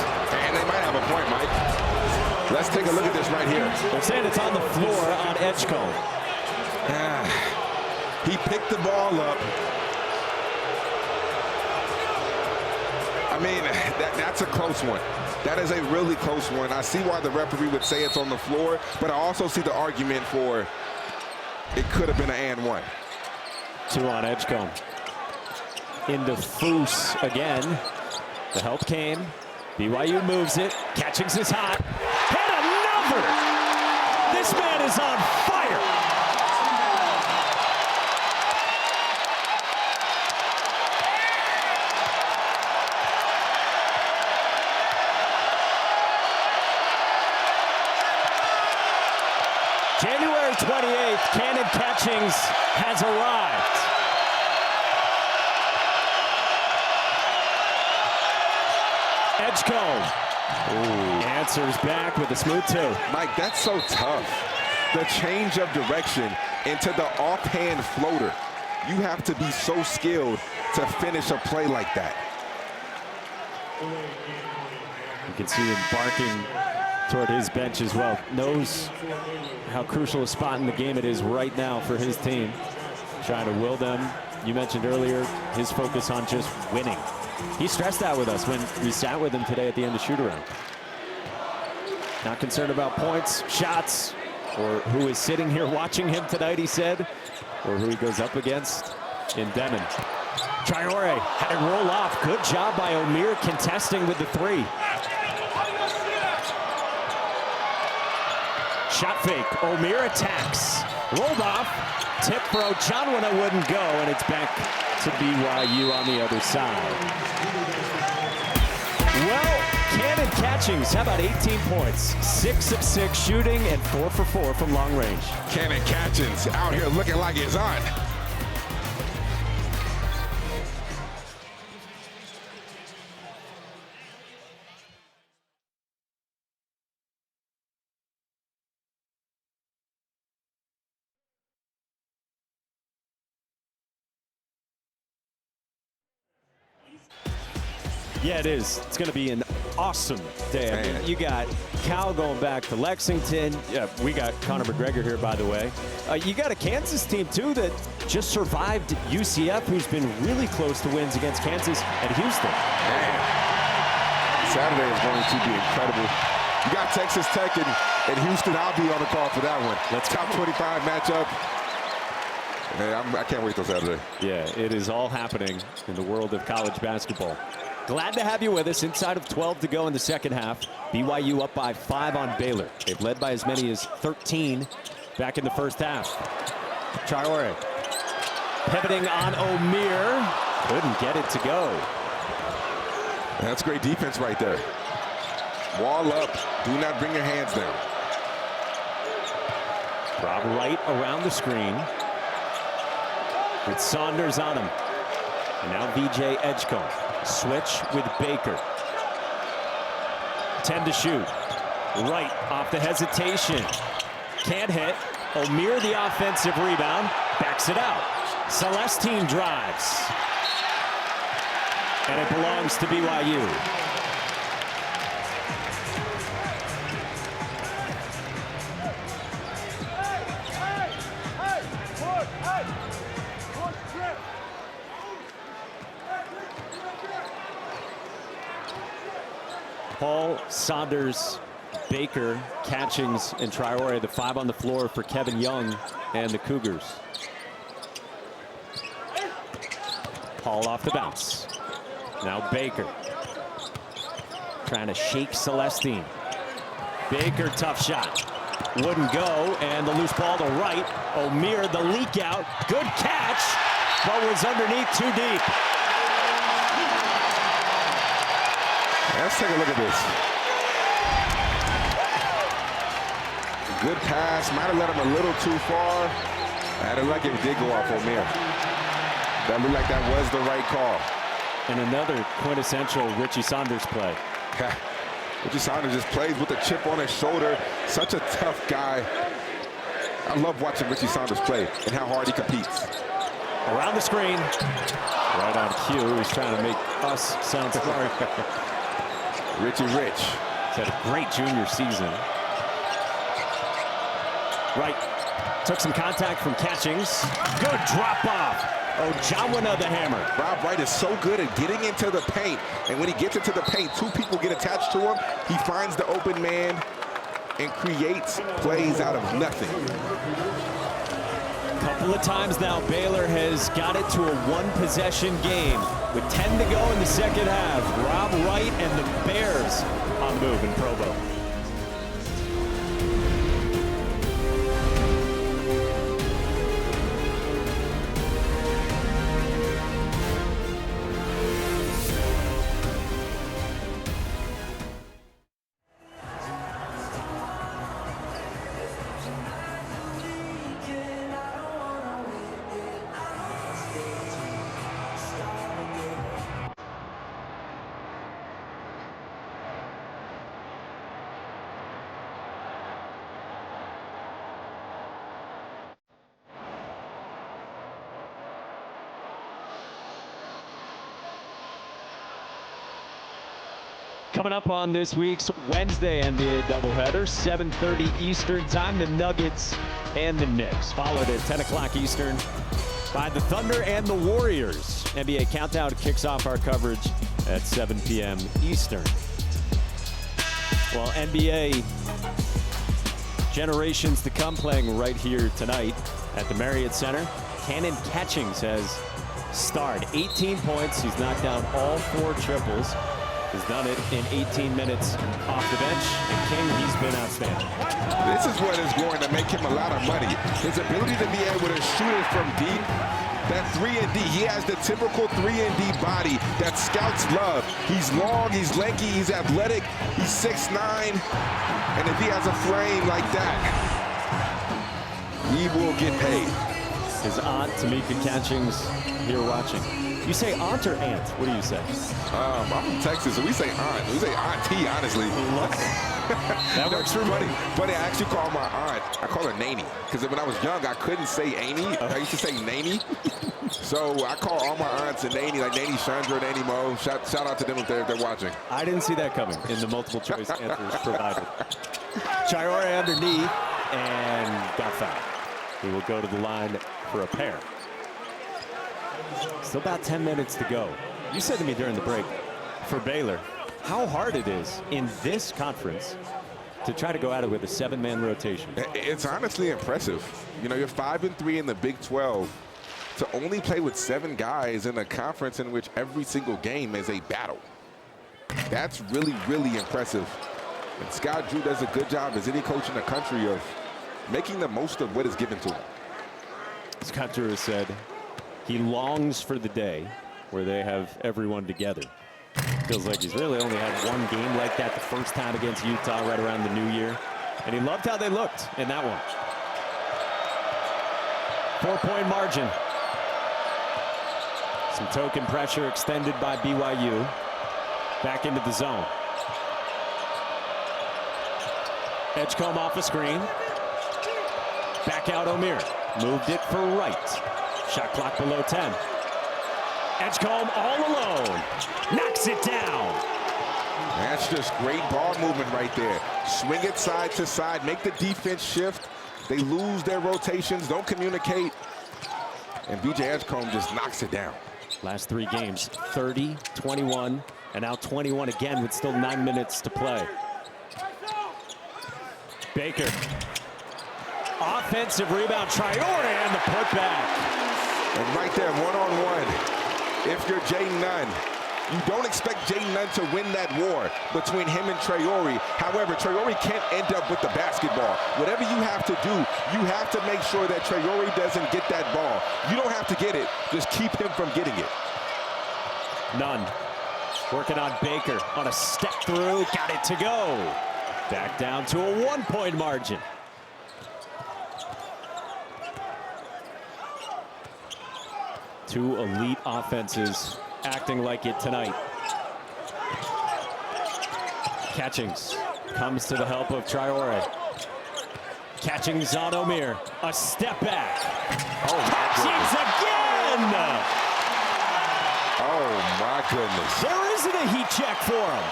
And they might have a point, Mike. Let's take a look at this right here. They're saying it's on the floor on Edgecombe. He picked the ball up. I mean, that's a close one. That is a really close one. I see why the referee would say it's on the floor, but I also see the argument for it could have been an and one. 2 on Edgecombe. Into Foose again. The help came. BYU moves it. Catchings is hot. Hit another! This man is on fire! truth. Cannon Catchings has arrived. Edgecombe answers back with a smooth two. Mike, that's so tough. The change of direction into the offhand floater. You have to be so skilled to finish a play like that. You can see him barking toward his bench as well. Knows how crucial a spot in the game it is right now for his team. Trying to will them. You mentioned earlier his focus on just winning. He stressed that with us when we sat with him today at the end of shoot-around. Not concerned about points, shots, or who is sitting here watching him tonight, he said, or who he goes up against in Demon. Traore had it roll off. Good job by Omier contesting with the three. Shot fake. Omier attacks. Rolled off. Tip for Ochanwana wouldn't go, and it's back to BYU on the other side. Well, Cannon Catchings, how about 18 points? 6 of 6 shooting and 4 for 4 from long range. Cannon Catchings out here looking like his aunt. Yeah, it is. It's going to be an awesome day. I mean, you got Cal going back to Lexington. Yeah, we got Conor McGregor here, by the way. You got a Kansas team, too, that just survived UCF, who's been really close to wins against Kansas and Houston. Man, Saturday is going to be incredible. You got Texas Tech and Houston. I'll be on the call for that one. Let's top 25 matchup. Man, I can't wait till Saturday. Yeah, it is all happening in the world of college basketball. Glad to have you with us. Inside of 12 to go in the second half. BYU up by 5 on Baylor. They've led by as many as 13 back in the first half. Traore pivoting on Omier. Couldn't get it to go. That's great defense right there. Wall up. Do not bring your hands down. Rob Wright around the screen. With Saunders on him. And now VJ Edgecombe. Switch with Baker. 10 to shoot. Right off the hesitation. Can't hit. Omier the offensive rebound. Backs it out. Celestine drives. And it belongs to BYU. Paul, Saunders, Baker, Catchings, and Traore, the 5 on the floor for Kevin Young and the Cougars. Paul off the bounce. Now Baker. Trying to shake Celestine. Baker, tough shot. Wouldn't go, and the loose ball to right. Omier, the leak out. Good catch, but was underneath too deep. Let's take a look at this. Good pass. Might have let him a little too far. And it looked like it did go off Omier. That looked like that was the right call. And another quintessential Richie Saunders play. Richie Saunders just plays with a chip on his shoulder. Such a tough guy. I love watching Richie Saunders play and how hard he competes. Around the screen. Right on cue. He's trying to make us sound smart. Richie Rich. He's had a great junior season. Right. Took some contact from Catchings. Good drop off. Ochanwana the hammer. Rob Wright is so good at getting into the paint. And when he gets into the paint, 2 people get attached to him. He finds the open man and creates plays out of nothing. Couple of times now, Baylor has got it to a 1-possession game. With 10 to go in the second half, Rob Wright and the Bears on the move in Provo. Coming up on this week's Wednesday NBA doubleheader, 7:30 Eastern time, the Nuggets and the Knicks. Followed at 10 o'clock Eastern by the Thunder and the Warriors. NBA Countdown kicks off our coverage at 7 p.m. Eastern. Well, NBA generations to come playing right here tonight at the Marriott Center. Cannon Catchings has starred 18 points. He's knocked down all 4 triples. He's done it in 18 minutes off the bench. And King, he's been outstanding. This is what is going to make him a lot of money. His ability to be able to shoot it from deep. That 3-and-D, he has the typical 3-and-D body that scouts love. He's long, he's lanky, he's athletic, he's 6'9", and if he has a frame like that, he will get paid. His aunt, Tamika Catchings, here watching. You say aunt or aunt? What do you say? I'm from Texas, so we say aunt. We say auntie, honestly. That works for me. Buddy, I actually call my aunt, I call her Nanny. Because when I was young, I couldn't say Amy. I used to say Nanny. So I call all my aunts a Nanny, like Nanny Chandra, Nanny Mo. Shout out to them if they're watching. I didn't see that coming in the multiple choice answers provided. Chiore underneath and got fouled. He will go to the line for a pair. Still about 10 minutes to go. You said to me during the break, for Baylor, how hard it is in this conference to try to go at it with a 7-man rotation. It's honestly impressive. You know, you're 5-3 in the Big 12. To only play with 7 guys in a conference in which every single game is a battle. That's really, really impressive. And Scott Drew does a good job, as any coach in the country, of making the most of what is given to him. Scott Drew has said he longs for the day where they have everyone together. Feels like he's really only had one game like that the first time against Utah right around the new year. And he loved how they looked in that one. 4-point margin. Some token pressure extended by BYU. Back into the zone. Edgecombe off a screen. Back out Omier. Moved it for right. Shot clock below 10. Edgecombe all alone. Knocks it down. That's just great ball movement right there. Swing it side to side. Make the defense shift. They lose their rotations. Don't communicate. And BJ Edgecombe just knocks it down. Last 3 games, 30, 21, and now 21 again with still 9 minutes to play. Baker. Offensive rebound, Traore, and the putback. And right there, one-on-one. If you're Jay Nunn, you don't expect Jay Nunn to win that war between him and Traore. However, Traore can't end up with the basketball. Whatever you have to do, you have to make sure that Traore doesn't get that ball. You don't have to get it. Just keep him from getting it. Nunn working on Baker on a step through. Got it to go. Back down to a 1-point margin. Two elite offenses acting like it tonight. Catchings comes to the help of Traore. Catchings on Omier. A step back. Oh, Catchings again! Oh, my goodness. There isn't a heat check for him.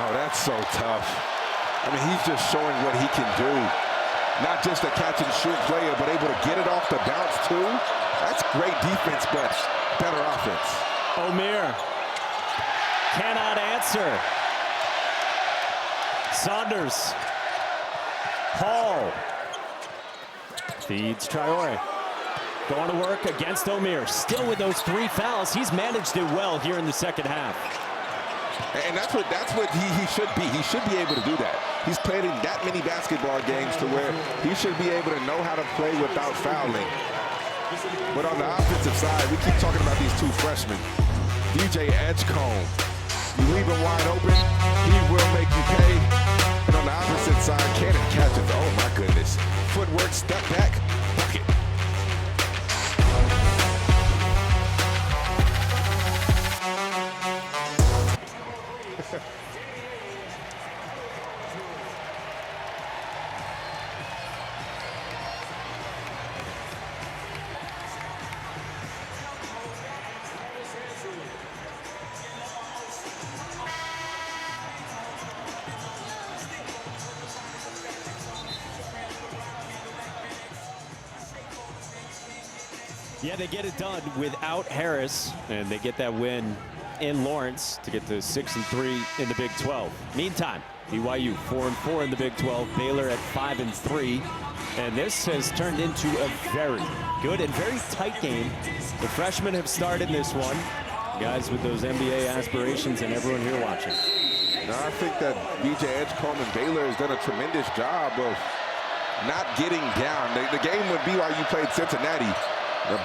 Oh, that's so tough. I mean, he's just showing what he can do. Not just a catch-and-shoot player, but able to get it off the bounce, too. That's great defense, but better offense. Omier cannot answer. Saunders. Hall feeds Traore. Going to work against Omier. Still with those 3 fouls. He's managed it well here in the second half. And that's what he should be. He should be able to do that. He's played in that many basketball games to where he should be able to know how to play without fouling. But on the offensive side, we keep talking about these 2 freshmen. DJ Edgecombe, you leave him wide open, he will make you pay. And on the opposite side, Cannon Catchings. Oh my goodness. Footwork, step back, bucket. Yeah, they get it done without Harris, and they get that win in Lawrence to get to 6-3 in the Big 12. Meantime, BYU 4-4 in the Big 12, Baylor at 5-3, and this has turned into a very good and very tight game. The freshmen have started this one. Guys with those NBA aspirations and everyone here watching. No, I think that BJ Edgecombe and Baylor has done a tremendous job of not getting down. The game when BYU played Cincinnati,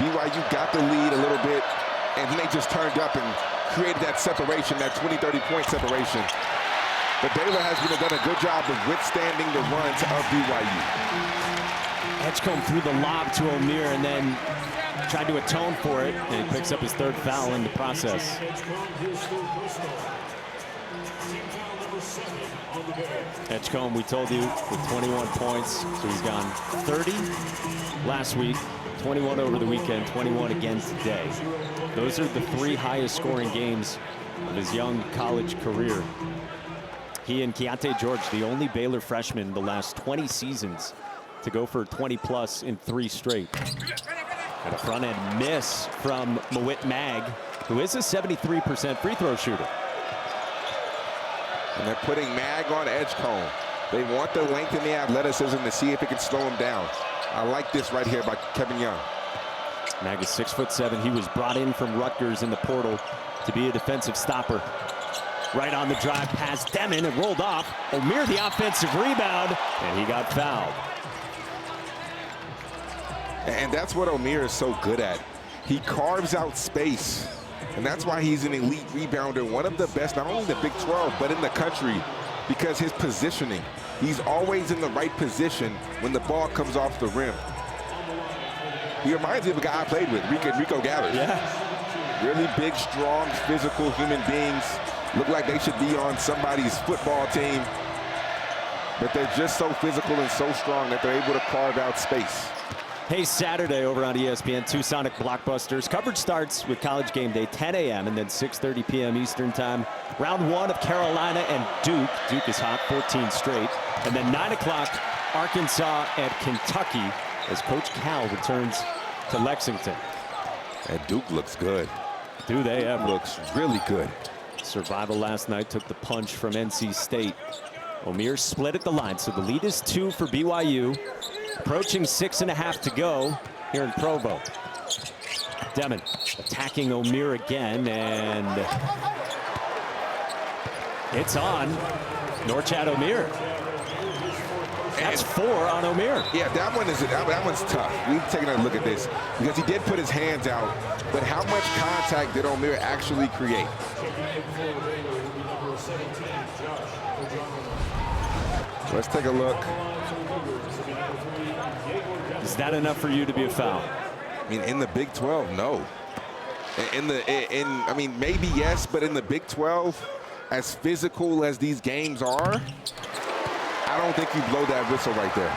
BYU got the lead a little bit, and they just turned up and created that separation, that 20-30 point separation. But Baylor has done a good job of withstanding the runs of BYU. Edgecombe threw the lob to Omier and then tried to atone for it, and he picks up his third foul in the process. Edgecombe, we told you, with 21 points, so he's gone 30 last week, 21 over the weekend, 21 again today. Those are the 3 highest scoring games of his young college career. He and Keontae George, the only Baylor freshmen in the last 20 seasons to go for 20+ in 3 straight. And a front end miss from Mawit Mag, who is a 73% free throw shooter. And they're putting Mag on Edgecombe. They want the length and the athleticism to see if it can slow him down. I like this right here by Kevin Young. Mag is 6'7". He was brought in from Rutgers in the portal to be a defensive stopper. Right on the drive past Demon, it rolled off. Omier the offensive rebound, and he got fouled. And that's what Omier is so good at. He carves out space. And that's why he's an elite rebounder, one of the best, not only in the Big 12, but in the country, because his positioning. He's always in the right position when the ball comes off the rim. He reminds me of a guy I played with, Rico Gathers. Yeah. Really big, strong, physical human beings. Look like they should be on somebody's football team. But they're just so physical and so strong that they're able to carve out space. Hey, Saturday over on ESPN, 2 Sonic blockbusters. Coverage starts with College Game Day, 10 a.m. and then 6:30 p.m. Eastern time. Round 1 of Carolina and Duke. Duke is hot, 14 straight. And then 9 o'clock, Arkansas and Kentucky as Coach Cal returns to Lexington. And Duke looks good. Do they ever? Looks really good. Survival last night took the punch from NC State. Omier split at the line, so the lead is 2 for BYU. Approaching 6.5 to go here in Provo. Demon attacking Omier again, and it's on Norchad Omier. That's 4 on Omier. Yeah, that one's tough. We've taken a look at this because he did put his hands out, but how much contact did Omier actually create? Let's take a look. Is that enough for you to be a foul? I mean, in the Big 12, no. I mean, maybe yes, but in the Big 12, as physical as these games are, I don't think you blow that whistle right there.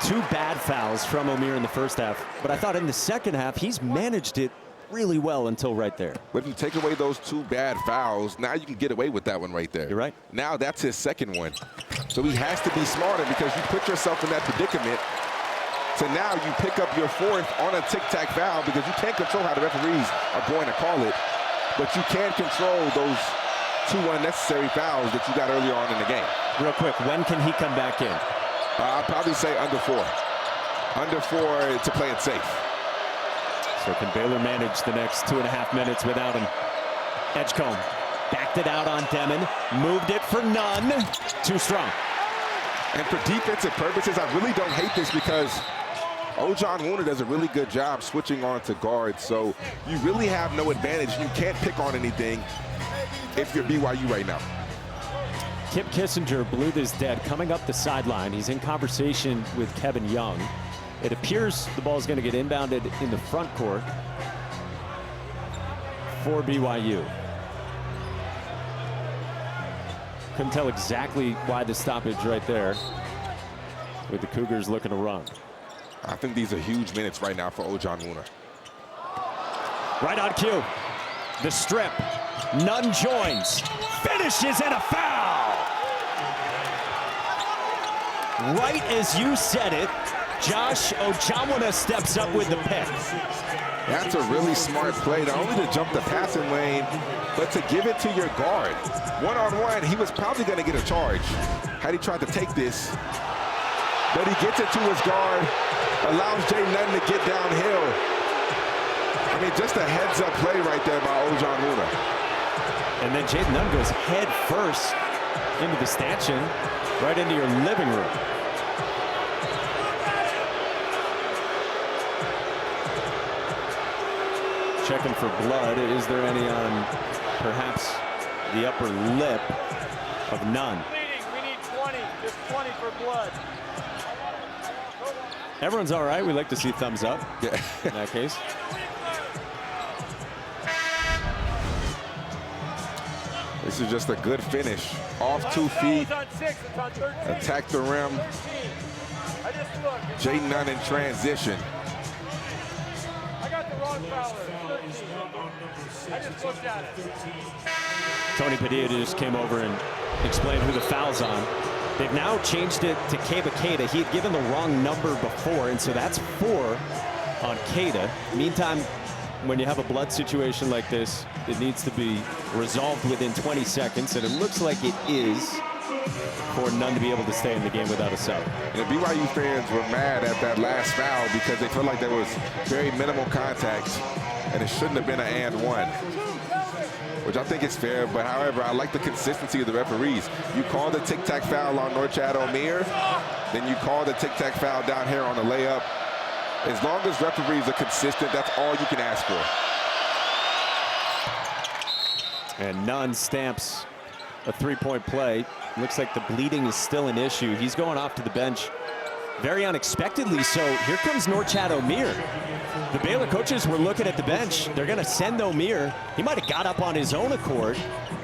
2 bad fouls from Omier in the first half, but I thought in the second half, he's managed it really well until right there. But if you take away those 2 bad fouls, now you can get away with that one right there. You're right. Now that's his second one. So he has to be smarter because you put yourself in that predicament. So now you pick up your 4th on a tic-tac foul because you can't control how the referees are going to call it, but you can control those 2 unnecessary fouls that you got earlier on in the game. Real quick, when can he come back in? I'd probably say under 4. Under 4 to play it safe. So can Baylor manage the next 2.5 minutes without him? Edgecombe backed it out on Demon, moved it for none. Too strong. And for defensive purposes, I really don't hate this because Ojan Wooner does a really good job switching on to guards, so you really have no advantage. You can't pick on anything if you're BYU right now. Kip Kissinger blew this dead coming up the sideline. He's in conversation with Kevin Young. It appears the ball is going to get inbounded in the front court for BYU. Couldn't tell exactly why the stoppage right there with the Cougars looking to run. I think these are huge minutes right now for Ojan Wooner. Right on cue. The strip. Nunn joins. Finishes and a foul. Right as you said it, Josh Ojamwana steps up with the pick. That's a really smart play, not only to jump the passing lane, but to give it to your guard. One-on-one, he was probably going to get a charge had he tried to take this. But he gets it to his guard, allows Jay Nunn to get downhill. I mean, just a heads-up play right there by Ojamwana. And then Jay Nunn goes head first into the stanchion, right into your living room. Checking for blood. Is there any on perhaps the upper lip of Nunn? We need 20, just 20 for blood. Everyone's all right. We like to see thumbs up Yeah. in that case. This is just a good finish. Off 2 feet, attack the rim. Jay Nunn in transition. I got the wrong foul. I just looked at it. Tony Padilla just came over and explained who the foul's on. They've now changed it to Keba Keita. He had given the wrong number before, and so that's 4 on Keita. Meantime, when you have a blood situation like this, it needs to be resolved within 20 seconds, and it looks like it is for Nunn to be able to stay in the game without a sub. And the BYU fans were mad at that last foul because they felt like there was very minimal contact, and it shouldn't have been an and one, which I think is fair. But however, I like the consistency of the referees. You call the tic-tac foul on Norchad Omier, then you call the tic-tac foul down here on the layup. As long as referees are consistent, that's all you can ask for. And Nunn stamps a three-point play. Looks like the bleeding is still an issue. He's going off to the bench very unexpectedly. So here comes Norchad Omier. The Baylor coaches were looking at the bench. They're going to send Omier. He might have got up on his own accord.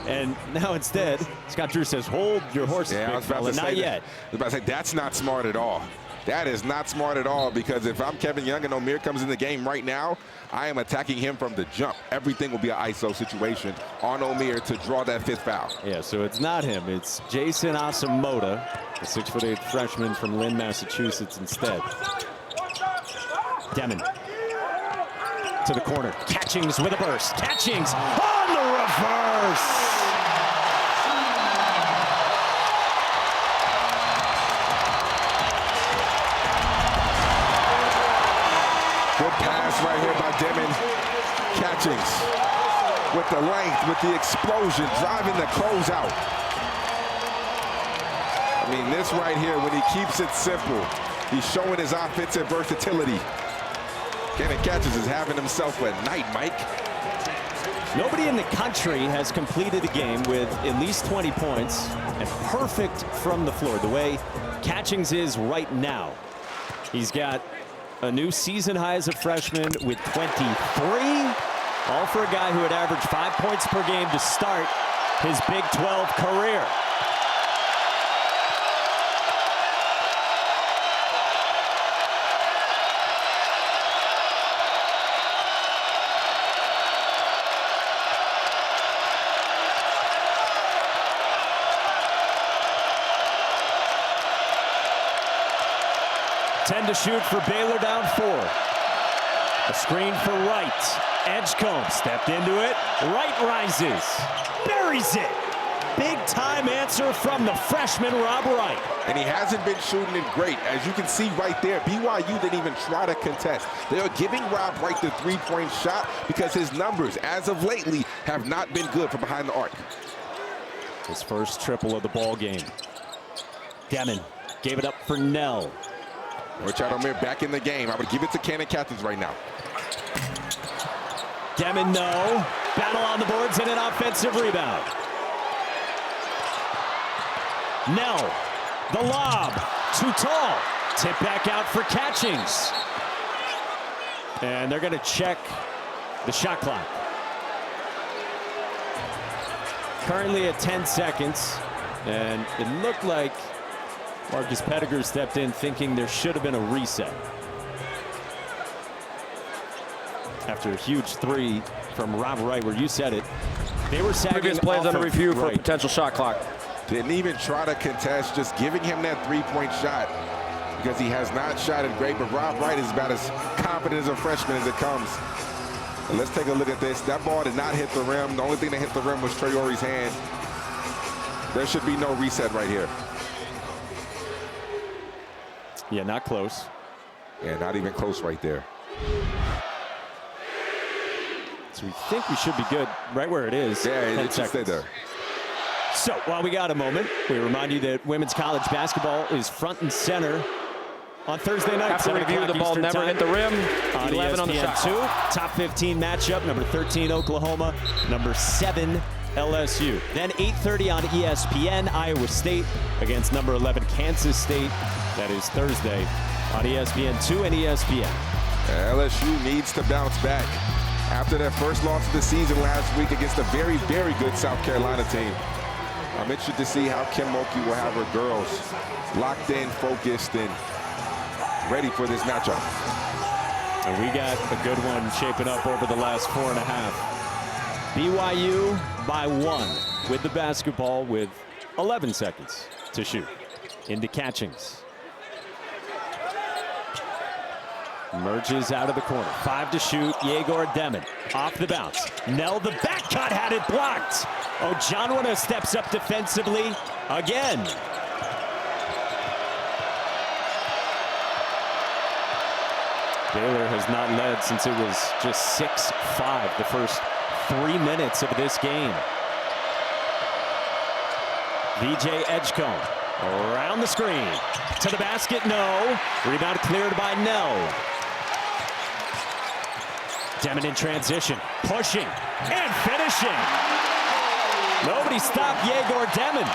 And now instead, Scott Drew says, hold your horses, Yeah, I was about to say not yet. I was about to say, that's not smart at all. That is not smart at all, because if I'm Kevin Young and Omier comes in the game right now, I am attacking him from the jump. Everything will be an ISO situation on Omier to draw that 5th foul. Yeah, so it's not him. It's Jason Asamoah, a 6'8" freshman from Lynn, Massachusetts instead. Demon to the corner. Catchings with a burst. Catchings on the reverse. Good pass right here by Demon. Catchings with the length, with the explosion, driving the closeout. I mean, this right here, when he keeps it simple, he's showing his offensive versatility. Kenny Catchings is having himself a night, Mike. Nobody in the country has completed a game with at least 20 points and perfect from the floor, the way Catchings is right now. He's got a new season high as a freshman with 23, all for a guy who had averaged 5 points per game to start his Big 12 career. To shoot for Baylor, down 4. A screen for Wright. Edgecombe stepped into it. Wright rises, buries it. Big time answer from the freshman Rob Wright. And he hasn't been shooting it great. As you can see right there, BYU didn't even try to contest. They are giving Rob Wright the 3-point shot because his numbers, as of lately, have not been good from behind the arc. His first triple of the ball game. Demon gave it up for Nell. Norchad Omier back in the game. I would give it to Cannon Captains right now. Demon, no. Battle on the boards and an offensive rebound. Nell, the lob, too tall. Tip back out for Catchings. And they're going to check the shot clock. Currently at 10 seconds. And it looked like Marcus Pettigrew stepped in thinking there should have been a reset. After a huge 3 from Rob Wright, where you said it. They were sagging. Previous plays under review for a potential shot clock. Didn't even try to contest, just giving him that 3-point shot. because he has not shot it great, but Rob Wright is about as confident as a freshman as it comes. And let's take a look at this. That ball did not hit the rim. The only thing that hit the rim was Traore's hand. There should be no reset right here. Yeah, not close. Yeah, not even close right there. So we think we should be good right where it is. Yeah, it should stay there. So while we got a moment, we remind you that women's college basketball is front and center on Thursday night. After review, the ball never hit the rim. On 11 on the shot ESPN2. Top 15 matchup, number 13 Oklahoma, number 7 LSU. Then 8:30 on ESPN, Iowa State against number 11 Kansas State. That is Thursday on ESPN2 and ESPN. LSU needs to bounce back after their first loss of the season last week against a very, very good South Carolina team. I'm interested to see how Kim Mulkey will have her girls locked in, focused, and ready for this matchup. And we got a good one shaping up over the last 4.5. BYU by 1 with the basketball with 11 seconds to shoot. Into Catchings. Merges out of the corner. 5 to shoot. Yegor Demon off the bounce. Nell, the back cut, had it blocked. Ojanwana steps up defensively again. Baylor has not led since it was just 6-5 the first 3 minutes of this game. VJ Edgecombe around the screen. To the basket, no. Rebound cleared by Nell. Demon in transition, pushing and finishing. Nobody stopped Yegor Demon.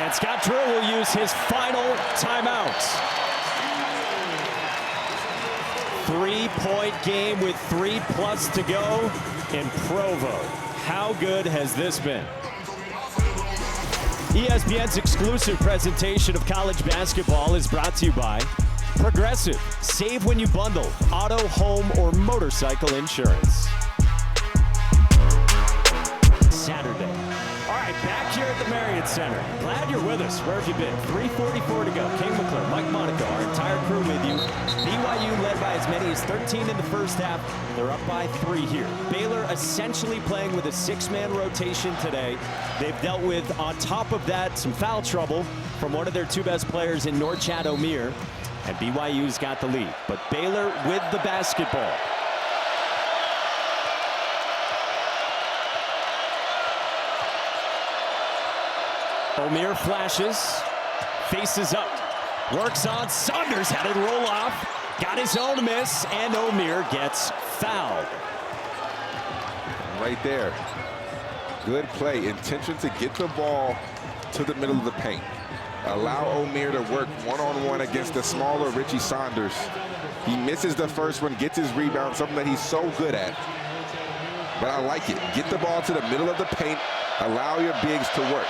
And Scott Drew will use his final timeout. 3-point game with 3+ to go in Provo. How good has this been? ESPN's exclusive presentation of college basketball is brought to you by Progressive. Save when you bundle auto, home, or motorcycle insurance. Saturday. All right, back here at the Marriott Center. Glad you're with us. Where have you been? 3:44 to go. King McClure, Mike Monaco, our entire crew with you. BYU led by as many as 13 in the first half. They're up by 3 here. Baylor essentially playing with a 6-man rotation today. They've dealt with, on top of that, some foul trouble from one of their 2 best players in Norchad Omier. And BYU's got the lead. But Baylor with the basketball. Omier flashes, faces up, works on Saunders, had it roll off, got his own miss, and Omier gets fouled. Right there. Good play. Intention to get the ball to the middle of the paint. Allow Omier to work one-on-one against the smaller Richie Saunders. He misses the first one, gets his rebound, something that he's so good at. But I like it. Get the ball to the middle of the paint. Allow your bigs to work.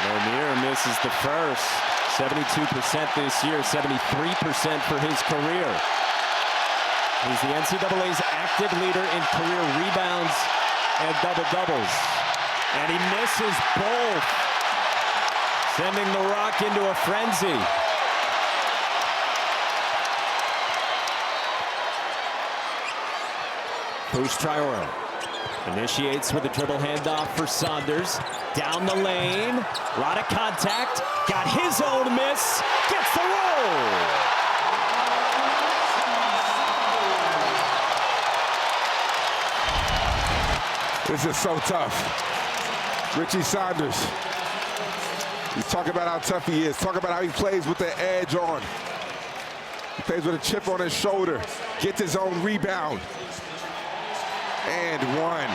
Omier misses the first. 72% this year, 73% for his career. He's the NCAA's active leader in career rebounds and double-doubles. And he misses both, sending the Rock into a frenzy. Push Traore initiates with a dribble handoff for Saunders. Down the lane, a lot of contact, got his own miss, gets the roll. This is so tough. Richie Saunders. You talk about how tough he is. Talk about how he plays with the edge on. He plays with a chip on his shoulder. Gets his own rebound. And 1.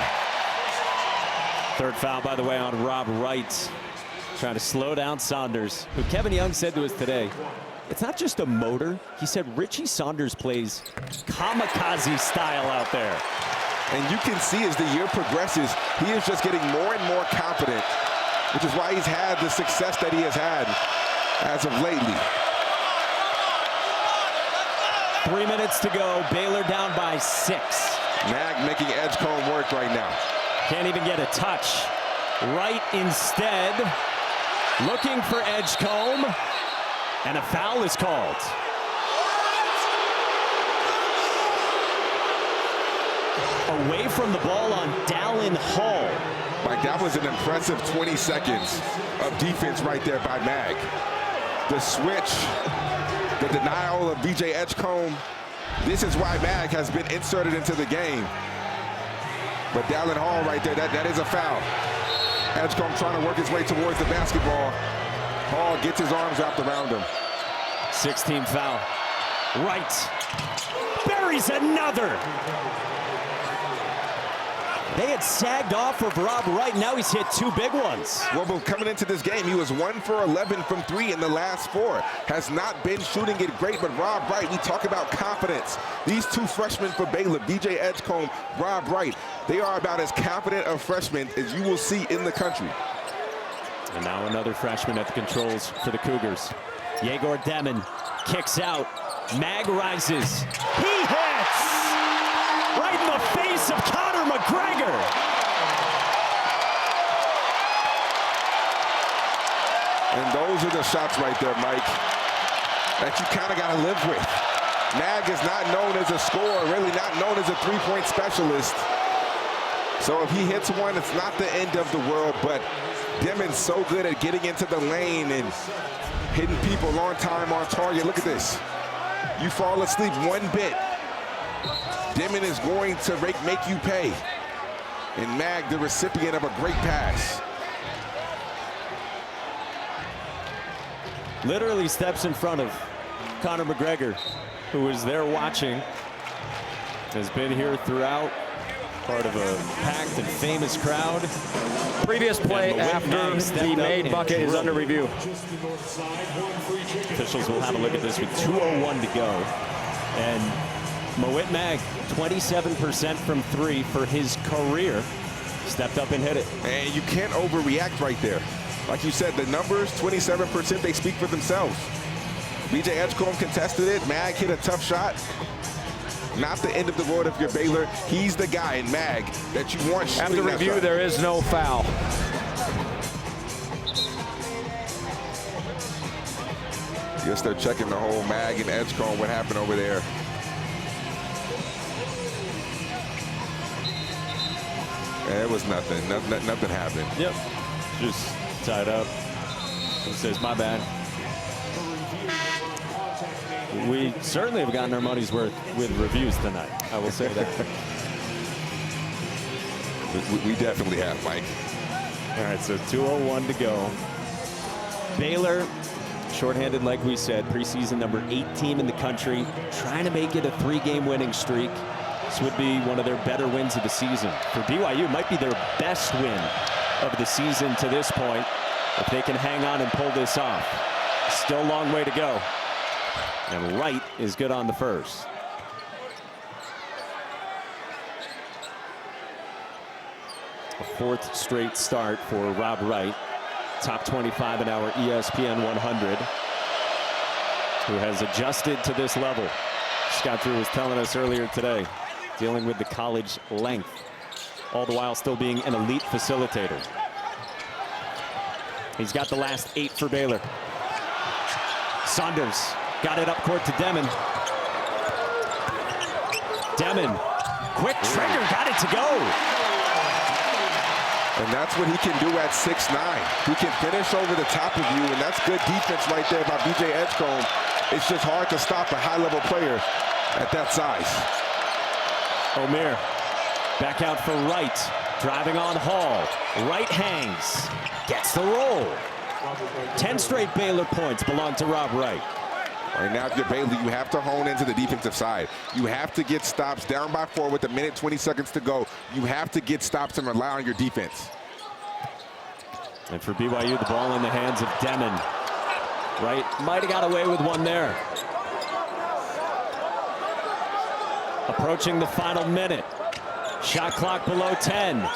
Third foul, by the way, on Rob Wright. Trying to slow down Saunders, who Kevin Young said to us today, it's not just a motor. He said Richie Saunders plays kamikaze style out there. And you can see as the year progresses, he is just getting more and more confident, which is why he's had the success that he has had as of lately. 3 minutes to go. Baylor down by 6. Mag making Edgecombe work right now. Can't even get a touch. Wright instead, looking for Edgecombe, and a foul is called. Away from the ball on Dallin Hall. Like, that was an impressive 20 seconds of defense right there by Mag. The switch, the denial of VJ Edgecombe. This is why Mag has been inserted into the game. But Dallin Hall right there, that is a foul. Edgecombe trying to work his way towards the basketball. Hall gets his arms wrapped around him. 16 foul. Wright buries another. They had sagged off of Rob Wright. Now he's hit 2 big ones. Well, but coming into this game, he was 1 for 11 from 3 in the last 4. Has not been shooting it great, but Rob Wright, we talk about confidence. These 2 freshmen for Baylor, VJ Edgecombe, Rob Wright, they are about as confident of freshmen as you will see in the country. And now another freshman at the controls for the Cougars. Yegor Demon kicks out. Mag rises. He hits! Right in the face of Conor McGregor. And those are the shots right there, Mike, that you kind of got to live with. Mag is not known as a scorer, really not known as a three-point specialist. So if he hits one, it's not the end of the world, but Demon's so good at getting into the lane and hitting people on time, on target. Look at this. You fall asleep one bit, Demon is going to make you pay. And Mag, the recipient of a great pass. Literally steps in front of Conor McGregor, who is there watching. Has been here throughout, part of a packed and famous crowd. Previous play after the made bucket is under review. Officials will have a look at this with 2:01 to go. And Mawit Mag, 27% from 3 for his career. Stepped up and hit it. And you can't overreact right there. Like you said, the numbers, 27%, they speak for themselves. VJ Edgecombe contested it. Mag hit a tough shot. Not the end of the road if you're Baylor. He's the guy in Mag that you want shooting. After review, there is no foul. Guess they're checking the whole Mag and Edgecombe, what happened over there. And it was nothing. Nothing happened. Yep. Just tied up. He says, my bad. We certainly have gotten our money's worth with reviews tonight. I will say that. we definitely have, Mike. All right, so 2:01 to go. Baylor, shorthanded like we said, preseason number 18 in the country, trying to make it a 3-game winning streak. This would be one of their better wins of the season. For BYU, it might be their best win of the season to this point, if they can hang on and pull this off. Still a long way to go. And Wright is good on the first. A 4th straight start for Rob Wright. Top 25 in our ESPN 100. Who has adjusted to this level. Scott Drew was telling us earlier today, dealing with the college length, all the while still being an elite facilitator. He's got the last 8 for Baylor. Saunders got it up court to Demon. Demon, quick trigger, got it to go. And that's what he can do at 6'9". He can finish over the top of you, and that's good defense right there by VJ Edgecombe. It's just hard to stop a high-level player at that size. Omier back out for Wright, driving on Hall. Wright hangs, gets the roll. 10 straight Baylor points belong to Rob Wright. Right now, if you're Baylor, you have to hone into the defensive side. You have to get stops down by 4 with 1 minute, 20 seconds to go. You have to get stops and rely on your defense. And for BYU, the ball in the hands of Demon. Wright might have got away with one there. Approaching the final minute. Shot clock below 10.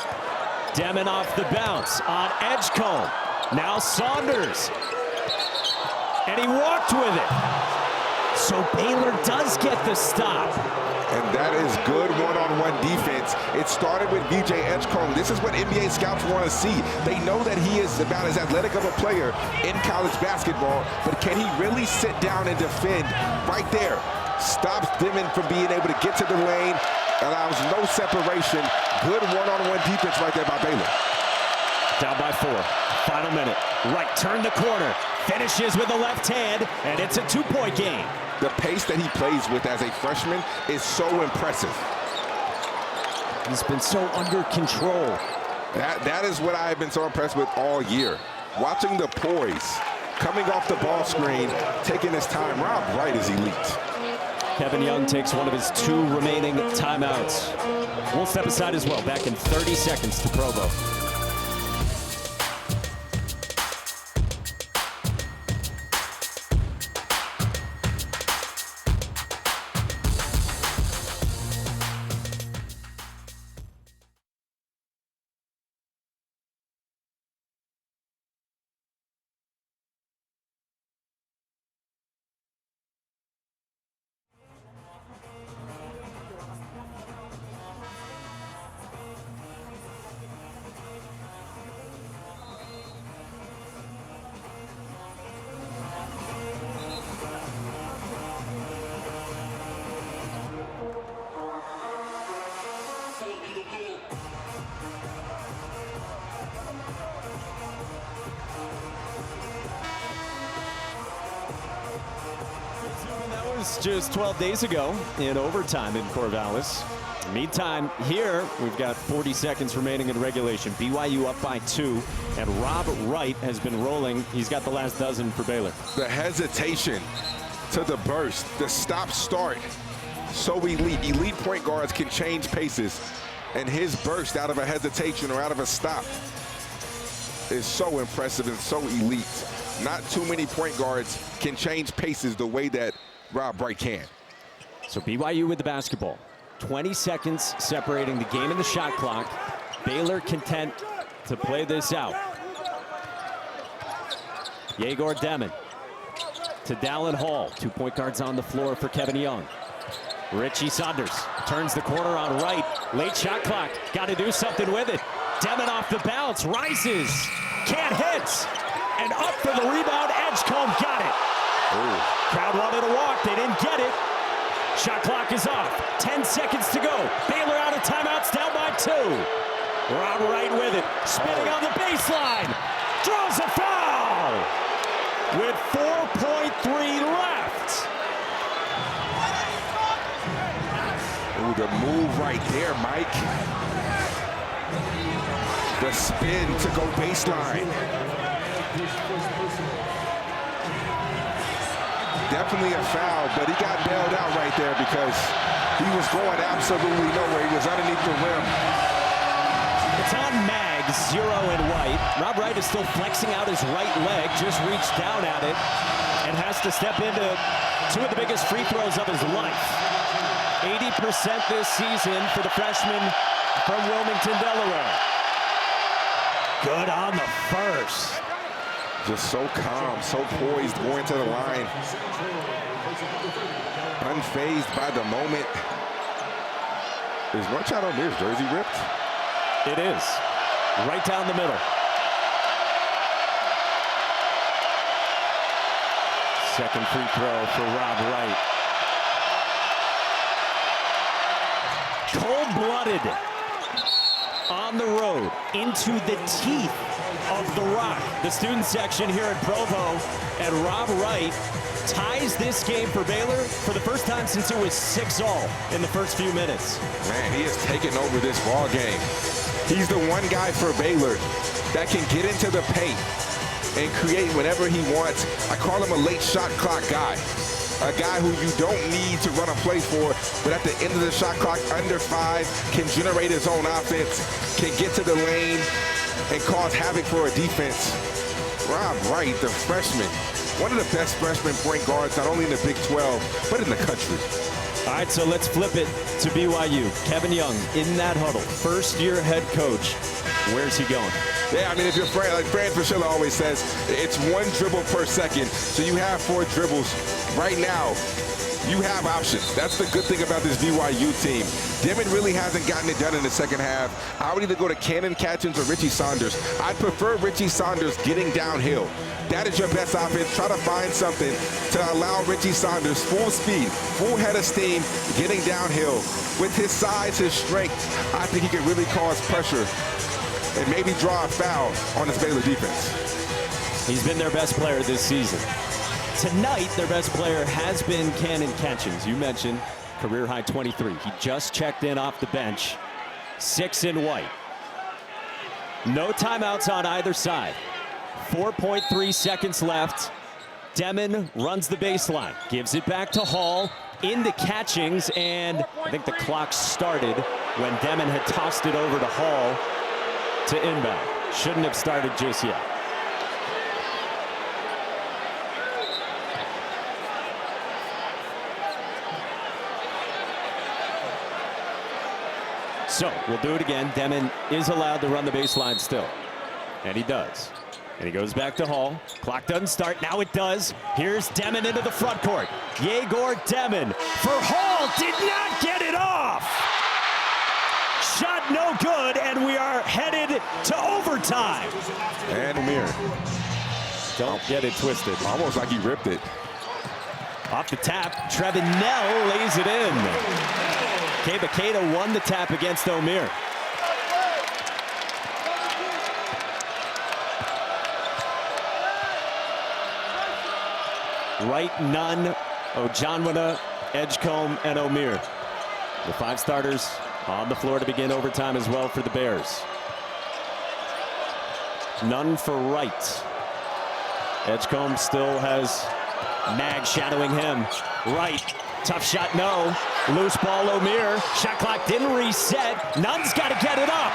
Demon off the bounce on Edgecombe. Now Saunders. And he walked with it. So Baylor does get the stop. And that is good one-on-one defense. It started with VJ Edgecombe. This is what NBA scouts want to see. They know that he is about as athletic of a player in college basketball, but can he really sit down and defend right there? Stops Dimon from being able to get to the lane, allows no separation. Good one-on-one defense right there by Baylor. Down by 4. Final minute. Right, turn the corner. Finishes with the left hand, and it's a 2-point game. The pace that he plays with as a freshman is so impressive. He's been so under control. That is what I've been so impressed with all year. Watching the poise, coming off the ball screen, taking his time. Rob Wright is elite. Kevin Young takes one of his 2 remaining timeouts. We'll step aside as well. Back in 30 seconds to Provo. Just 12 days ago in overtime in Corvallis. Meantime, here we've got 40 seconds remaining in regulation. BYU up by 2, and Rob Wright has been rolling. He's got the last dozen for Baylor. The hesitation to the burst, the stop-start, so elite. Elite point guards can change paces, and his burst out of a hesitation or out of a stop is so impressive and so elite. Not too many point guards can change paces the way that Rob Wright can. So BYU with the basketball. 20 seconds separating the game and the shot clock. Baylor content to play this out. Yegor Demon to Dallin Hall. 2 point guards on the floor for Kevin Young. Richie Saunders turns the corner on Wright. Late shot clock. Got to do something with it. Demon off the bounce. Rises. Can't hit. And up for the rebound. Edgecombe got it. Ooh. Crowd wanted to walk. They didn't get it. Shot clock is off. 10 seconds to go. Baylor out of timeouts, down by 2. Rob Wright with it. Spinning on the baseline. Draws a foul. With 4.3 left. Ooh, the move right there, Mike. The spin to go baseline. Definitely a foul, but he got bailed out right there because he was going absolutely nowhere. He was underneath the rim. It's on Mags, 0 and White. Rob Wright is still flexing out his right leg, just reached down at it, and has to step into 2 of the biggest free throws of his life. 80% this season for the freshman from Wilmington, Delaware. Good on the first. Just so calm, so poised, going to the line. Unfazed by the moment. Is Norchad Omier's jersey ripped? It is. Right down the middle. Second free throw for Rob Wright. Cold-blooded on the road into the teeth of the Rock. The student section here at Provo, and Rob Wright ties this game for Baylor for the first time since it was 6-all in the first few minutes. Man, he has taken over this ball game. He's the one guy for Baylor that can get into the paint and create whenever he wants. I call him a late shot clock guy. A guy who you don't need to run a play for, but at the end of the shot clock, under 5, can generate his own offense, can get to the lane, and cause havoc for a defense. Rob Wright, the freshman, one of the best freshman point guards, not only in the Big 12, but in the country. All right, so let's flip it to BYU. Kevin Young in that huddle, first-year head coach. Where's he going? Yeah, I mean, if you're Fran, like Fran Fraschilla always says, it's 1 dribble per second. So you have 4 dribbles. right now, you have options. That's the good thing about this BYU team. Demon really hasn't gotten it done in the second half. I would either go to Cannon Catchings or Richie Saunders. I'd prefer Richie Saunders getting downhill. That is your best offense. Try to find something to allow Richie Saunders full speed, full head of steam, getting downhill. With his size, his strength, I think he can really cause pressure and maybe draw a foul on this Baylor defense. He's been their best player this season. Tonight, their best player has been Cannon Catchings. You mentioned career high 23. He just checked in off the bench. 6 in white. No timeouts on either side. 4.3 seconds left. Demon runs the baseline. Gives it back to Hall. Into Catchings, and I think the clock started when Demon had tossed it over to Hall to inbound. Shouldn't have started just yet. So we'll do it again. Demon is allowed to run the baseline still, and he does. And he goes back to Hall. Clock doesn't start. Now it does. Here's Demon into the front court. Yegor Demon for Hall. Did not get it off. Shot no good, and we are headed to overtime. And Omier. Don't get it twisted. Almost like he ripped it. Off the tap, Trevin Nell lays it in. Kebakeda won the tap against Omier. Wright, Nunn, Ojanwuna, Edgecombe, and Omier. The 5 starters on the floor to begin overtime as well for the Bears. Nunn for Wright. Edgecombe still has Mag shadowing him. Wright, tough shot, no. Loose ball, Omier. Shot clock didn't reset. Nunn's got to get it up.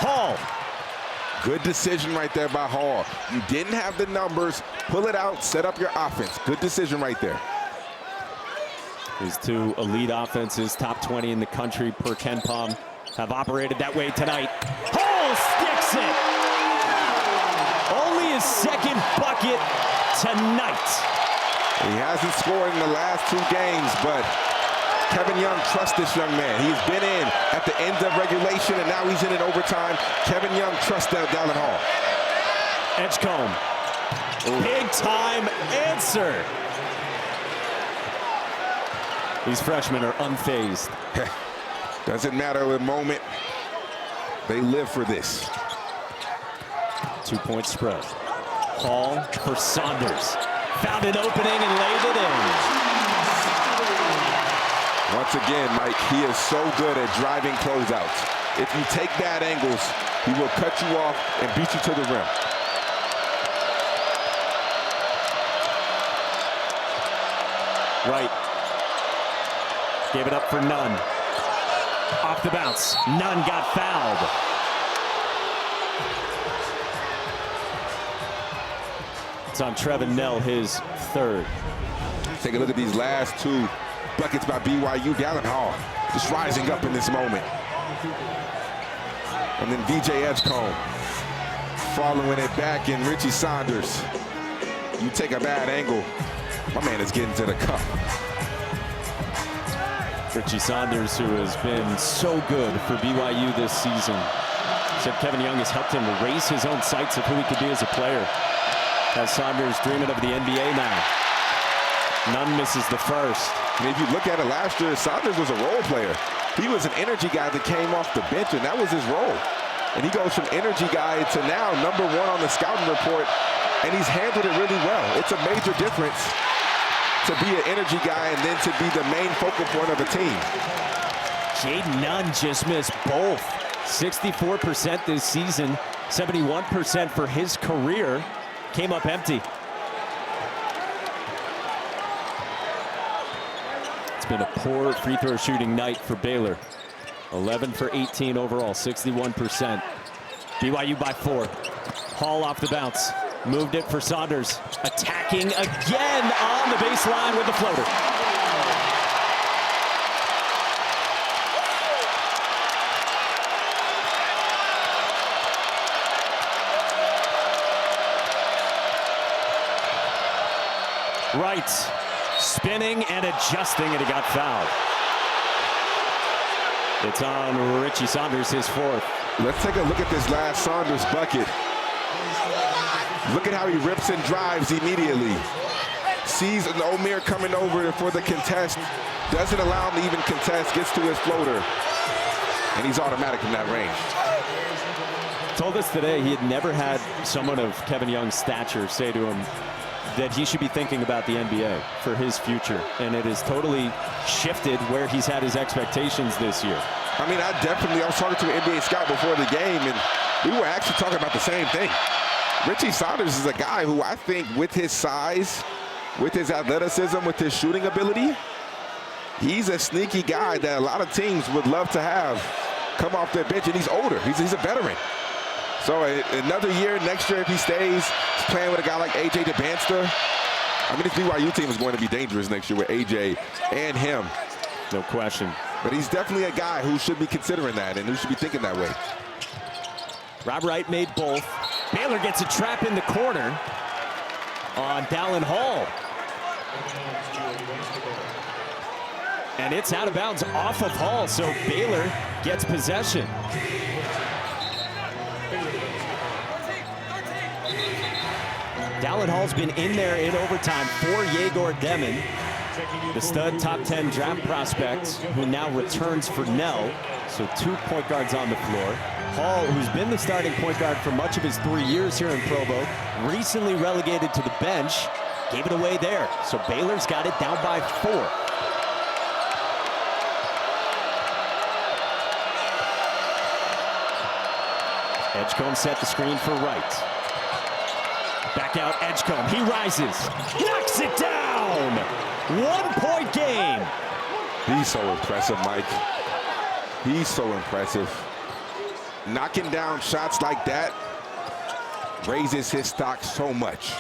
Hall. Good decision right there by Hall. You didn't have the numbers. Pull it out, set up your offense. Good decision right there. His 2 elite offenses, top 20 in the country per Ken Palm, have operated that way tonight. Hall sticks it. Only his 2nd bucket tonight. He hasn't scored in the last 2 games, but Kevin Young trusts this young man. He's been in at the end of regulation, and now he's in overtime. Kevin Young trusts Dallin Hall. Edgecombe. Big time answer. These freshmen are unfazed. Doesn't matter the moment. They live for this. 2-point spread. Hall for Saunders. Found an opening and laid it in. Once again, Mike, he is so good at driving closeouts. If you take bad angles, he will cut you off and beat you to the rim. Right. Gave it up for Nunn. Off the bounce. Nunn got fouled. It's on Trevin Nell, his 3rd. Take a look at these last 2 buckets by BYU. Dallin Hall just rising up in this moment. And then VJ Edgecombe following it back, and Richie Saunders. You take a bad angle, my man is getting to the cup. Richie Saunders, who has been so good for BYU this season, said Kevin Young has helped him raise his own sights of who he could be as a player. Has Saunders dreaming of the NBA now. Nunn misses the first. And if you look at it last year, Saunders was a role player. He was an energy guy that came off the bench, and that was his role. And he goes from energy guy to now #1 on the scouting report, and he's handled it really well. It's a major difference to be an energy guy and then to be the main focal point of a team. Jaden Nunn just missed both. 64% this season, 71% for his career. Came up empty. It's been a poor free throw shooting night for Baylor. 11 for 18 overall, 61%. BYU by 4. Hall off the bounce. Moved it for Saunders. Attacking again on the baseline with the floater. Right, spinning and adjusting, and he got fouled. It's on Richie Saunders, his fourth. Let's take a look at this last Saunders bucket. Look at how he rips and drives immediately. Sees Omier coming over for the contest. Doesn't allow him to even contest, gets to his floater. And he's automatic from that range. Told us today he had never had someone of Kevin Young's stature say to him that he should be thinking about the NBA for his future. And it has totally shifted where he's had his expectations this year. I mean, I was talking to an NBA scout before the game, and we were actually talking about the same thing. Richie Saunders is a guy who I think with his size, with his athleticism, with his shooting ability, he's a sneaky guy that a lot of teams would love to have come off their bench, and he's older. He's a veteran. So another year, next year if he stays, he's playing with a guy like AJ DeBanster. I mean, this BYU team is going to be dangerous next year with AJ and him. No question. But he's definitely a guy who should be considering that and who should be thinking that way. Rob Wright made both. Baylor gets a trap in the corner on Dallin Hall. And it's out of bounds off of Hall, so Baylor gets possession. Dallin Hall's been in there in overtime for Yegor Demon, the stud top 10 draft prospect who now returns for Nell. So 2 point guards on the floor. Hall, who's been the starting point guard for much of his 3 years here in Provo, recently relegated to the bench, gave it away there. So Baylor's got it down by 4. Edgecombe set the screen for Wright. Back out Edgecombe, he rises, knocks it down! 1 point game. He's so impressive, Mike. He's so impressive. Knocking down shots like that raises his stock so much.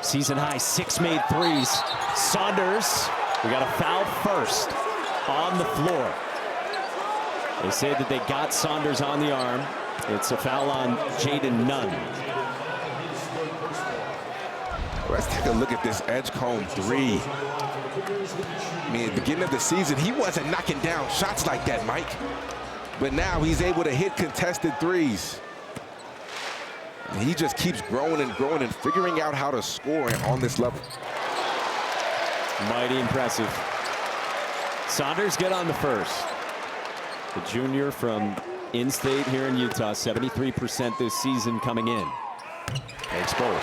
Season high 6 made threes. Saunders, we got a foul first on the floor. They say that they got Saunders on the arm. It's a foul on Jaden Nunn. Let's take a look at this Edgecombe 3. I mean, at the beginning of the season, he wasn't knocking down shots like that, Mike. But now he's able to hit contested threes. And he just keeps growing and figuring out how to score on this level. Mighty impressive. Saunders get on the first. The junior from in-state here in Utah, 73% this season coming in. Makes both.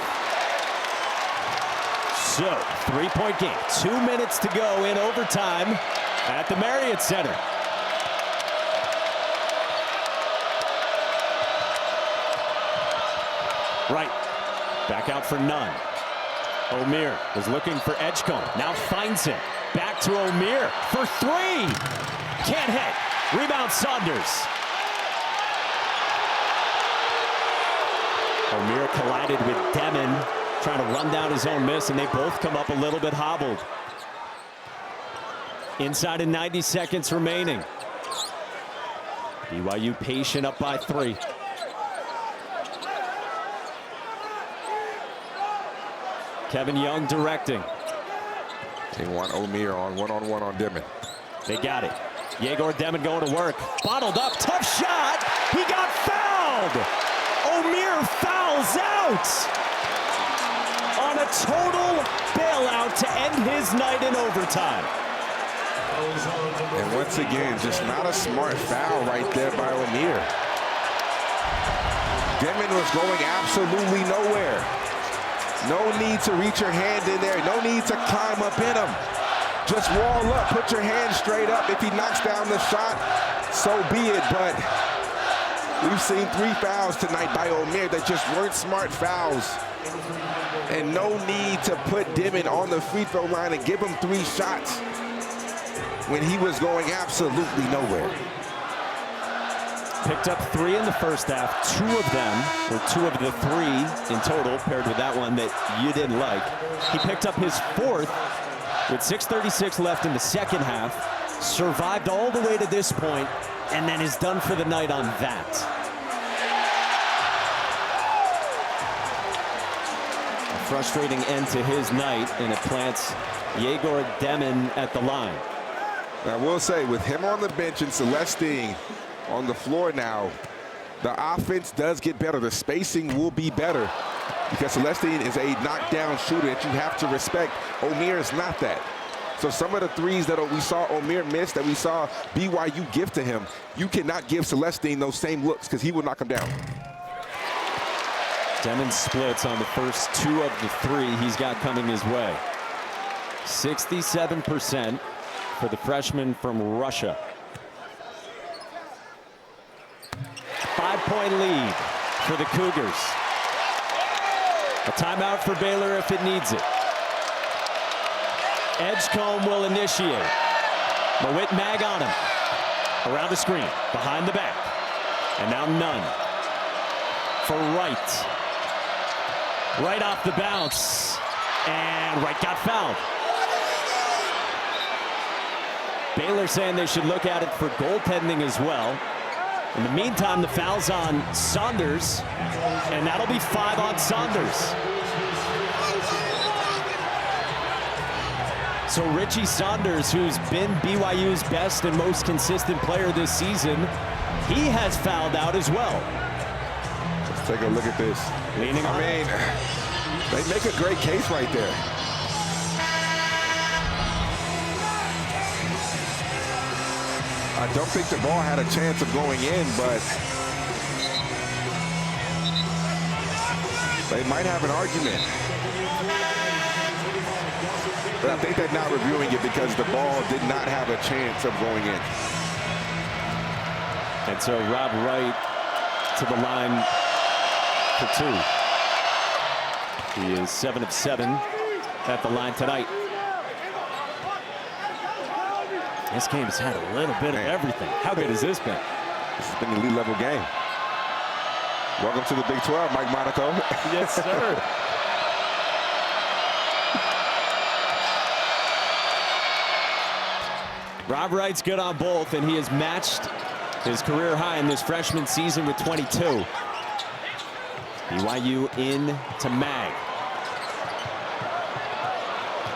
So, 3-point game. 2 minutes to go in overtime at the Marriott Center. Right. Back out for Nunn. Omier was looking for Edgecombe. Now finds him. Back to Omier for 3. Can't hit. Rebound Saunders. Omier collided with Demon, trying to run down his own miss, and they both come up a little bit hobbled. Inside of 90 seconds remaining. BYU patient, up by 3. Kevin Young directing. They want Omier on one-on-one on Demon. They got it. Yegor Demon going to work. Bottled up, tough shot. He got fouled. Omier fouls out on a total bailout to end his night in overtime. And once again, just not a smart foul right there by Omier. Demon was going absolutely nowhere. No need to reach your hand in there. No need to climb up in him. Just wall up, put your hand straight up. If he knocks down the shot, so be it. But we've seen 3 fouls tonight by Omier that just weren't smart fouls. And no need to put Demon on the free throw line and give him 3 shots when he was going absolutely nowhere. Picked up 3 in the first half. 2 of them, or 2 of the 3 in total, paired with that one that you didn't like. He picked up his 4th with 6:36 left in the second half. Survived all the way to this point, and then is done for the night on that. frustrating end to his night, and it plants Yegor Demon at the line. I will say, with him on the bench and Celestine on the floor now, the offense does get better. The spacing will be better because Celestine is a knockdown shooter that you have to respect. Omier is not that. So some of the threes that we saw Omier miss, that we saw BYU give to him, you cannot give Celestine those same looks because he will knock them down. Demon splits on the first 2 of the 3 he's got coming his way. 67% for the freshman from Russia. 5-point lead for the Cougars. A timeout for Baylor if it needs it. Edgecombe will initiate. Mawit Mag on him. Around the screen, behind the back. And now Nunn for Wright. Right off the bounce. And Wright got fouled. Baylor saying they should look at it for goaltending as well. In the meantime, the foul's on Saunders, and that'll be 5 on Saunders. So Richie Saunders, who's been BYU's best and most consistent player this season, he has fouled out as well. Let's take a look at this. Leaning on. I mean, they make a great case right there. I don't think the ball had a chance of going in, but they might have an argument. But I think they're not reviewing it because the ball did not have a chance of going in. And so Rob Wright to the line for 2. He is 7 of 7 at the line tonight. This game has had a little bit of everything. How good has this been? This has been an elite level game. Welcome to the Big 12, Mike Monaco. Yes, sir. Rob Wright's good on both, and he has matched his career high in this freshman season with 22. BYU in to Mag.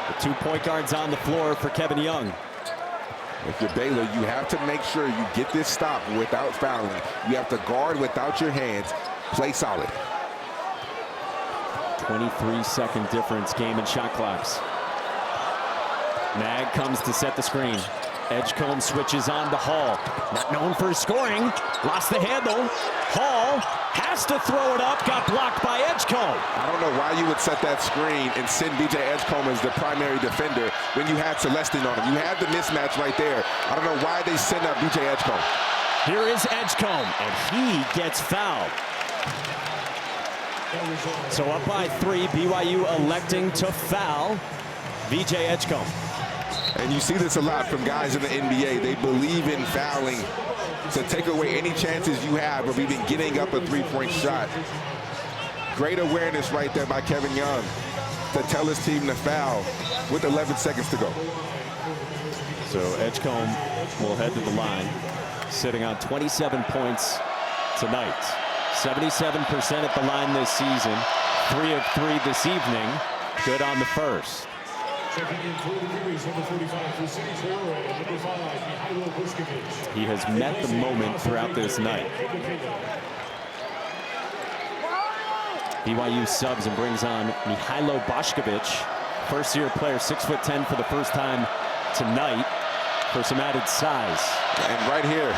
The 2 point guards on the floor for Kevin Young. If you're Baylor, you have to make sure you get this stop without fouling. You have to guard without your hands. Play solid. 23-second difference, game and shot clocks. Mag comes to set the screen. Edgecombe switches on to Hall. Not known for his scoring. Lost the handle. Hall has to throw it up. Got blocked by Edgecombe. I don't know why you would set that screen and send BJ Edgecombe as the primary defender when you had Celestine on him. You had the mismatch right there. I don't know why they send up BJ Edgecombe. Here is Edgecombe, and he gets fouled. So up by 3, BYU electing to foul BJ Edgecombe. And you see this a lot from guys in the NBA. They believe in fouling to take away any chances you have of even getting up a 3-point shot. Great awareness right there by Kevin Young to tell his team to foul with 11 seconds to go. So Edgecombe will head to the line, sitting on 27 points tonight. 77% at the line this season. 3 of 3 this evening. Good on the first. He has met the moment throughout this night. BYU subs and brings on Mihailo Bošković, first-year player, 6'10" for the first time tonight, for some added size. And right here,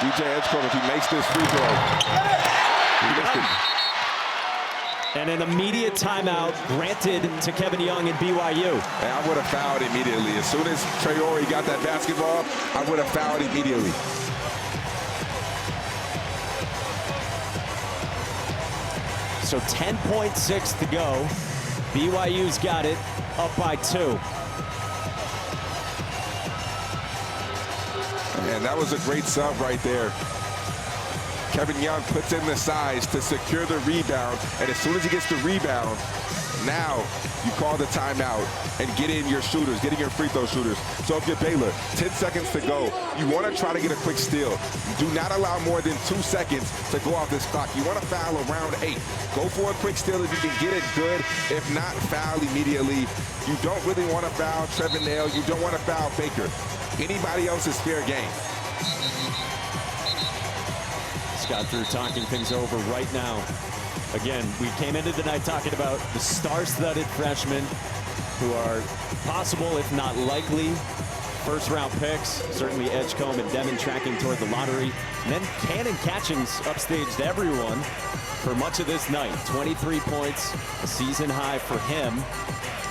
BJ Edgecombe, if he makes this free throw, he missed it. And an immediate timeout granted to Kevin Young and BYU. And I would have fouled immediately. As soon as Traore got that basketball, I would have fouled immediately. So 10.6 to go. BYU's got it, up by 2. And that was a great sub right there. Kevin Young puts in the size to secure the rebound, and as soon as he gets the rebound, Now you call the timeout and get in your shooters, get in your free throw shooters. So if you're Baylor, 10 seconds to go, you want to try to get a quick steal. Do not allow more than 2 seconds to go off this clock. You want to foul around 8. Go for a quick steal if you can get it, good. If not, foul immediately. You don't really want to foul Trevor Nell. You don't want to foul Baker. Anybody else is fair game. Scott Drew talking things over right now. Again, we came into the night talking about the star-studded freshmen who are possible, if not likely, first-round picks. Certainly Edgecombe and Demon tracking toward the lottery. And then Cannon Catchings upstaged everyone for much of this night. 23 points, a season high for him.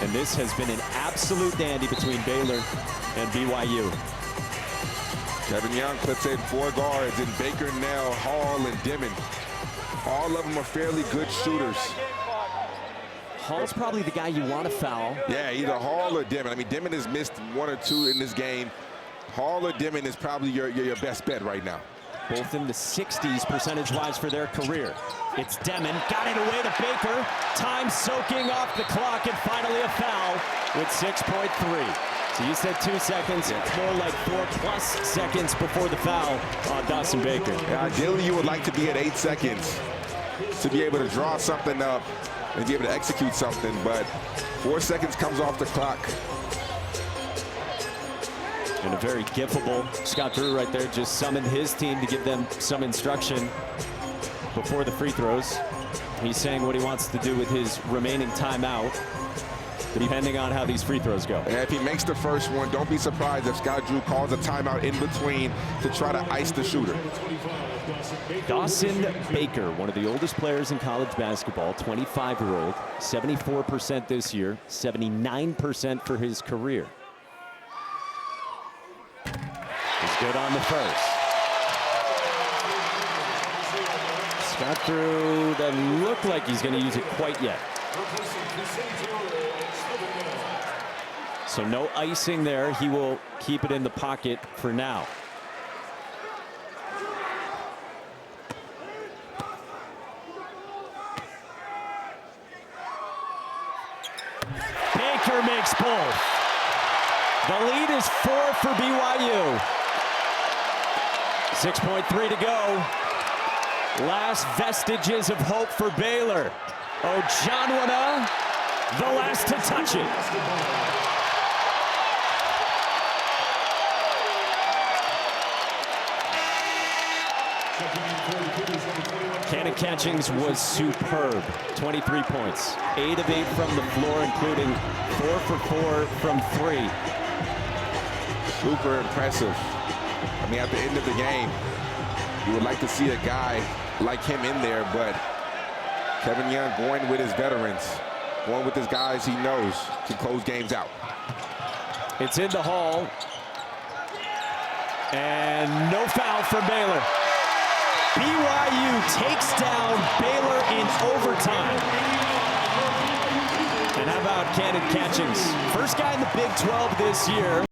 And this has been an absolute dandy between Baylor and BYU. Kevin Young puts in 4 guards, and Baker, Nell, Hall, and Demon. All of them are fairly good shooters. Hall's probably the guy you want to foul. Yeah, either Hall or Demon. I mean, Demon has missed 1 or 2 in this game. Hall or Demon is probably your best bet right now. Both in the 60s percentage-wise for their career. It's Demon, got it away to Baker. Time soaking off the clock, and finally a foul with 6.3. So you said 2 seconds, it's more like 4+ seconds before the foul on Dawson Baker. Yeah, ideally, you would like to be at 8 seconds to be able to draw something up and be able to execute something, but 4 seconds comes off the clock. And a very giftable Scott Drew right there just summoned his team to give them some instruction before the free throws. He's saying what he wants to do with his remaining timeout, depending on how these free throws go. And if he makes the first one, don't be surprised if Scott Drew calls a timeout in between to try to ice the shooter. Dawson Baker, one of the oldest players in college basketball, 25-year-old, 74% this year, 79% for his career. He's good on the first. Scott Drew doesn't look like he's going to use it quite yet. So no icing there. He will keep it in the pocket for now. Baker makes both. The lead is 4 for BYU. 6.3 to go. Last vestiges of hope for Baylor. Ojanwana, the last to touch it. Cannon Catchings was superb. 23 points. 8 of 8 from the floor, including 4 for 4 from 3. Super impressive. I mean, at the end of the game, you would like to see a guy like him in there, but Kevin Young going with his veterans, going with his guys he knows can close games out. It's in the hall. And no foul for Baylor. BYU takes down Baylor in overtime. And how about Cannon Catchings? First guy in the Big 12 this year